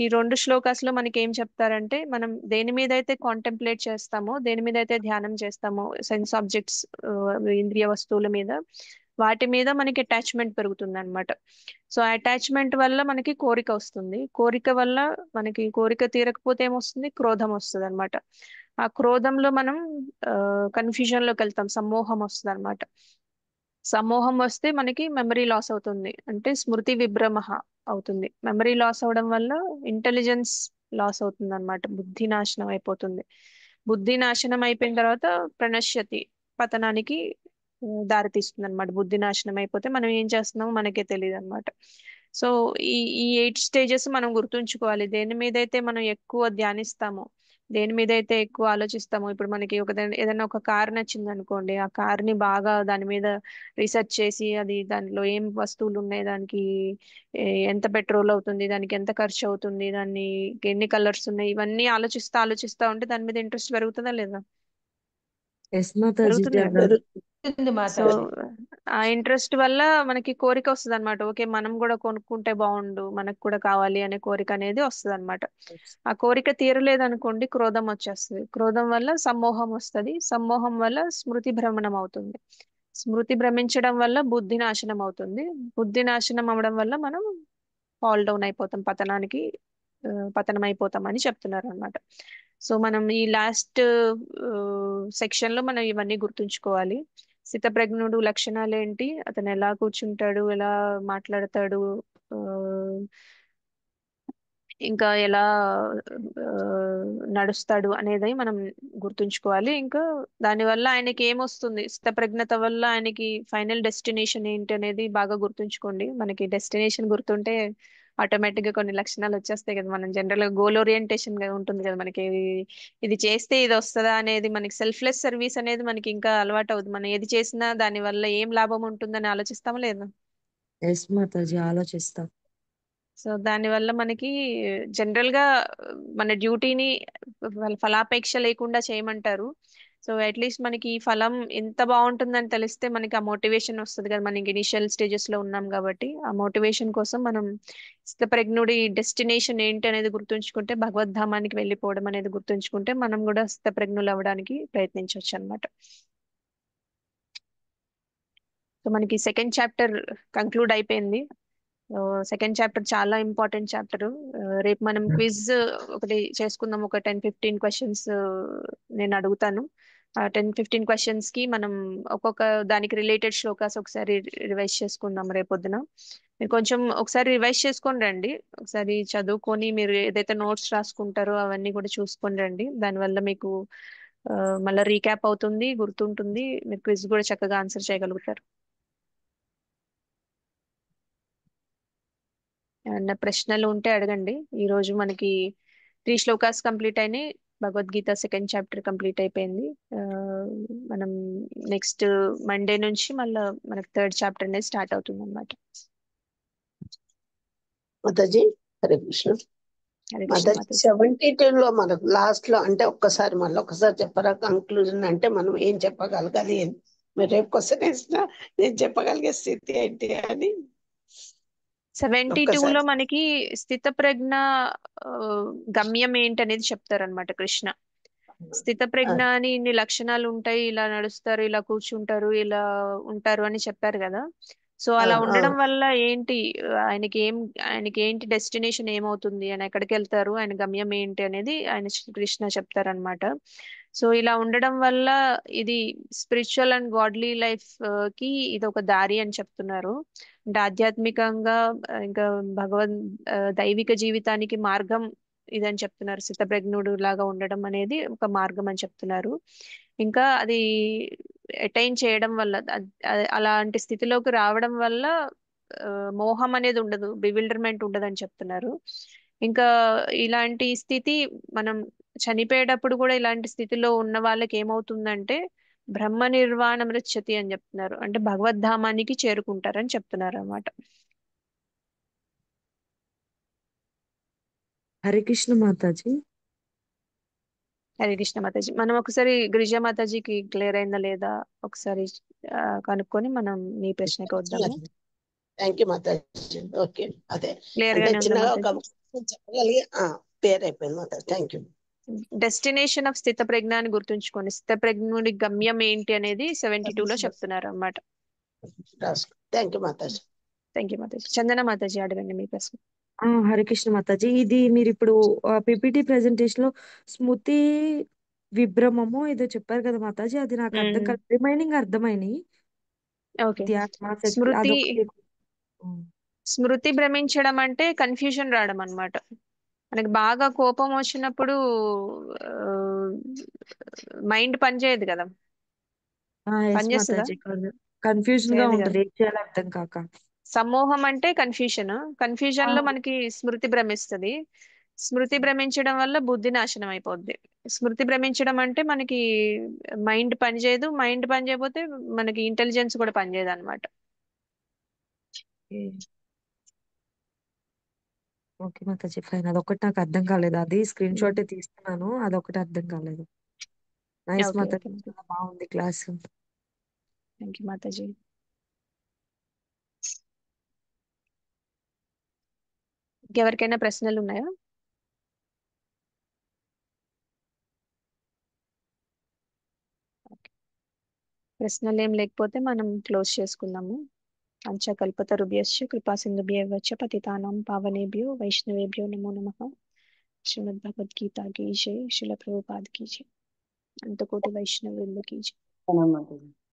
ఈ రెండు శ్లోకాస్లో మనకి ఏం చెప్తారంటే, మనం దేని మీద అయితే కాంటెంప్లేట్ చేస్తామో, దేని మీద అయితే ధ్యానం చేస్తామో, సెన్స్ ఆబ్జెక్ట్స్, ఇంద్రియ వస్తువుల మీద, వాటి మీద మనకి అటాచ్మెంట్ పెరుగుతుంది అనమాట. సో అటాచ్మెంట్ వల్ల మనకి కోరిక వస్తుంది, కోరిక వల్ల మనకి కోరిక తీరకపోతే ఏమొస్తుంది, క్రోధం వస్తుంది అనమాట. ఆ క్రోధంలో మనం కన్ఫ్యూజన్ లోకి వెళ్తాం, సమ్మోహం వస్తుంది అనమాట. సమ్మోహం వస్తే మనకి మెమరీ లాస్ అవుతుంది, అంటే స్మృతి విభ్రమ అవుతుంది. మెమరీ లాస్ అవడం వల్ల ఇంటెలిజెన్స్ లాస్ అవుతుంది అనమాట, బుద్ధి నాశనం అయిపోతుంది. బుద్ధి నాశనం అయిపోయిన తర్వాత ప్రణశ్యతి, పతనానికి దారి తీస్తుంది అనమాట. బుద్ధి నాశనం అయిపోతే మనం ఏం చేస్తున్నామో మనకే తెలియదు అనమాట. సో ఈ ఈ 8 స్టేజెస్ మనం గుర్తుంచుకోవాలి. దేని మీద అయితే మనం ఎక్కువ ధ్యానిస్తామో, దేని మీద అయితే ఎక్కువ ఆలోచిస్తామో, ఇప్పుడు మనకి ఏదైనా ఒక కార్ నచ్చింది అనుకోండి, ఆ కార్ ని బాగా దాని మీద రీసెర్చ్ చేసి, అది దానిలో ఏం వస్తువులు ఉన్నాయి, దానికి ఎంత పెట్రోల్ అవుతుంది, దానికి ఎంత ఖర్చు అవుతుంది, దాన్ని ఎన్ని కలర్స్ ఉన్నాయి, ఇవన్నీ ఆలోచిస్తా ఆలోచిస్తా ఉంటే దాని మీద ఇంట్రెస్ట్ పెరుగుతుందా లేదా? ఎస్ మాతాజీ, పెరుగుతుంది కదా. చాలా పెరుగుతుంది సో మాతాజీ. ఆ ఇంట్రెస్ట్ వల్ల మనకి కోరిక వస్తుంది అనమాట. ఓకే, మనం కూడా కొనుక్కుంటే బాగుండు, మనకు కూడా కావాలి అనే కోరిక అనేది వస్తుంది అనమాట. ఆ కోరిక తీరలేదు అనుకోండి, క్రోధం వచ్చేస్తుంది. క్రోధం వల్ల సమ్మోహం వస్తుంది, సమ్మోహం వల్ల స్మృతి భ్రమణం అవుతుంది, స్మృతి భ్రమించడం వల్ల బుద్ధి నాశనం అవుతుంది, బుద్ధి నాశనం అవడం వల్ల మనం ఫాల్ డౌన్ అయిపోతాం, పతనానికి పతనం అయిపోతాం అని చెప్తున్నారు అనమాట. సో మనం ఈ లాస్ట్ సెక్షన్ లో మనం ఇవన్నీ గుర్తుంచుకోవాలి. స్థితప్రజ్ఞుడు లక్షణాలు ఏంటి, అతను ఎలా కూర్చుంటాడు, ఎలా మాట్లాడతాడు, ఆ, ఇంకా ఎలా ఆ, నడుస్తాడు అనేది మనం గుర్తుంచుకోవాలి. ఇంకా దానివల్ల ఆయనకి ఏమొస్తుంది, స్థితప్రజ్ఞత వల్ల ఆయనకి ఫైనల్ డెస్టినేషన్ ఏంటి అనేది బాగా గుర్తుంచుకోండి. మనకి డెస్టినేషన్ గుర్తుంటే ఆటోమేటిక్ గా కొన్ని లక్షణాలు వచ్చేస్తాయి కదా. మనం జనరల్ గా గోల్ ఓరియంటేషన్ గా ఉంటుంది కదా మనకి, ఇది చేస్తే ఇది వస్తుందా అనేది. మనకి సెల్ఫ్లెస్ సర్వీస్ అనేది మనకి ఇంకా అలవాటు అవుతుంది. మనం ఏది చేసినా దాని వల్ల ఏం లాభం ఉంటుందని ఆలోచిస్తామా లేదా? ఎస్ మాతాజీ, ఆలోచిస్తాం. సో దానివల్ల మనకి జనరల్ గా మన డ్యూటీని ఫలాపేక్ష లేకుండా చేయమంటారు. సో అట్లీస్ట్ మనకి ఈ ఫలం ఎంత బాగుంటుందని తెలిస్తే మనకి ఆ మోటివేషన్ వస్తుంది కదా. మనకి ఇనిషియల్ స్టేజెస్ లో ఉన్నాం కాబట్టి ఆ మోటివేషన్ కోసం మనం స్థితప్రజ్ఞుడి డెస్టినేషన్ ఏంటి అనేది గుర్తుంచుకుంటే, భగవద్ధామానికి వెళ్ళిపోవడం అనేది గుర్తుంచుకుంటే, మనం కూడా స్థితప్రజ్ఞులు అవ్వడానికి ప్రయత్నించవచ్చు అనమాట. సో మనకి సెకండ్ చాప్టర్ కంక్లూడ్ అయిపోయింది. సెకండ్ చాప్టర్ చాలా ఇంపార్టెంట్ చాప్టర్. రేపు మనం క్విజ్ ఒకటి చేసుకుందాం, ఒక 10-15 క్వశ్చన్స్ నేను అడుగుతాను. ఆ 10-15 క్వశ్చన్స్ కి మనం ఒక్కొక్క దానికి రిలేటెడ్ శ్లోకాస్ ఒకసారి రివైజ్ చేసుకుందాం రేపొద్దున. మీరు కొంచెం ఒకసారి రివైజ్ చేసుకొని రండి, ఒకసారి చదువుకొని మీరు ఏదైతే నోట్స్ రాసుకుంటారో అవన్నీ కూడా చూసుకొని రండి. దానివల్ల మీకు మళ్ళీ రీక్యాప్ అవుతుంది, గుర్తుంటుంది, మీరు క్విజ్ కూడా చక్కగా ఆన్సర్ చేయగలుగుతారు. ఏమన్నా ప్రశ్నలు ఉంటే అడగండి. ఈ రోజు మనకి 3 శ్లోకాస్ కంప్లీట్ అయినాయి, భగవద్గీత సెకండ్ చాప్టర్ కంప్లీట్ అయిపోయింది. ఆ, మనం నెక్స్ట్ మండే నుంచి మళ్ళీ మనకి థర్డ్ చాప్టర్ అనేది స్టార్ట్ అవుతుంది అనమాట. మాతాజీ హరే కృష్ణ. హరే కృష్ణ మాతాజీ మాతాజీ. 72 లో మనకు లాస్ట్ లో అంటే ఒక్కసారి మళ్ళీ ఒకసారి చెప్పరా కంక్లూజన్, అంటే మనం ఏం చెప్పగలగాలి అని. మీరు రేపు క్వశ్చన్ వేసినా నేను చెప్పగలిగే స్థితి ఏంటి అని 72 ఒక్కసారి. లో మనకి స్థితప్రజ్ఞ ఆ, గమ్యం ఏంటనేది చెప్తారనమాట కృష్ణ. స్థితప్రజ్ఞ అని ఇన్ని లక్షణాలు ఉంటాయి, ఇలా నడుస్తారు, ఇలా కూర్చుంటారు, ఇలా ఉంటారు అని చెప్పారు కదా. సో అలా ఉండడం వల్ల ఏంటి, ఆయనకి ఏంటి డెస్టినేషన్ ఏమవుతుంది, ఆయన ఎక్కడికి వెళ్తారు, ఆయన గమ్యం ఏంటి అనేది ఆయన కృష్ణ చెప్తారనమాట. సో ఇలా ఉండడం వల్ల ఇది స్పిరిచువల్ అండ్ గాడ్లీ లైఫ్ కి ఇది ఒక దారి అని చెప్తున్నారు. అంటే ఆధ్యాత్మికంగా ఇంకా భగవద్ దైవిక జీవితానికి మార్గం ఇదని చెప్తున్నారు. స్థితప్రజ్ఞుడు లాగా ఉండడం అనేది ఒక మార్గం అని చెప్తున్నారు. ఇంకా అది అటైన్ చేయడం వల్ల, అలాంటి స్థితిలోకి రావడం వల్ల మోహం అనేది ఉండదు, బివిల్డర్మెంట్ ఉండదు అని చెప్తున్నారు. ఇంకా ఇలాంటి స్థితి మనం చనిపోయేటప్పుడు కూడా ఇలాంటి స్థితిలో ఉన్న వాళ్ళకి ఏమవుతుందంటే బ్రహ్మ నిర్వాణ మృచ్చతి అని చెప్తున్నారు, అంటే భగవద్ధామానికి చేరుకుంటారని చెప్తున్నారు అన్నమాట. హరే కృష్ణ మాతాజీ. హరే కృష్ణ మాతాజీ. మనం ఒకసారి గిరిజా మాతాజీకి క్లియర్ అయిందా లేదా ఒకసారి కనుక్కొని మనం మీ ప్రశ్నకు వద్దాము. Thank you Mataji. ఓకే, అదే క్లియర్ అంటే గానే ఉందా చిన్నగా ఒక మాతాజీ? చెప్పగలిగి పేరు అయిపోయింది Mataji. Thank you. Destination of స్థిత ప్రజ్ఞ అని గుర్తుంచుకోండి. స్థిత ప్రజ్ఞుడి గమ్యం ఏంటి అనేది 72 లో చెప్తున్నారు అన్నమాట. థ్యాంక్ యూ మాతాజీ. థ్యాంక్ యూ మాతాజీ. చందన మాతాజీ అడగండి మీ ప్రశ్న. హరికృష్ణ మాతాజీ, ఇది మీరు ఇప్పుడు పిపిటి ప్రెజెంటేషన్ లో స్మృతి విభ్రమము ఏదో చెప్పారు కదా మాతాజీ, అది నాకు అర్థం కాదు. రిమైనింగ్ అర్థమైనాయి. ఓకే. ధ్యాన శక్తి స్మృతి అదొకటి. స్మృతి భ్రమించడం అంటే కన్ఫ్యూజన్ రావడం అన్నమాట. మనకి బాగా కోపం వచ్చినప్పుడు మైండ్ పనిచేయదు కదా, ఎస్ పనిచేస్తుందా? మాతాజీ, కన్ఫ్యూజన్ గా చేయదు కదా. ఉంటది, ఏం చేయాలో అర్థం కాక. సమూహం అంటే కన్ఫ్యూజన్. కన్ఫ్యూజన్ లో మనకి స్మృతి భ్రమిస్తుంది. స్మృతి భ్రమించడం వల్ల బుద్ధి నాశనం అయిపోద్ది. స్మృతి భ్రమించడం అంటే మనకి మైండ్ పనిచేయదు. మైండ్ పని చేయకపోతే మనకి ఇంటెలిజెన్స్ కూడా పనిచేయదు అనమాట. Okay Mataji, fine. అదొకటి నాకు అర్థం కాలేదు. అది స్క్రీన్ షాట్ తీస్తున్నాను, అదొకటి అర్థం కాలేదు. నైస్ ఓకే మాతాజీ, ఓకే చాలా బాగుంది క్లాస్. Thank you Mataji. ఇంకెవరికైనా ప్రశ్నలు ఉన్నాయా? ప్రశ్నలు ఏం లేకపోతే మనం క్లోజ్ చేసుకుందాము. పంచకల్పతరుభ్యశ్చ కృపా సింధుభ్యశ్చ పతితానాం పావనేభ్యో వైష్ణవేభ్యో నమో నమః. శ్రీమద్ భగవద్గీత की जय, श्रील प्रभुपाद की जय, अंतकोटि वैष्णव वृंद की जय.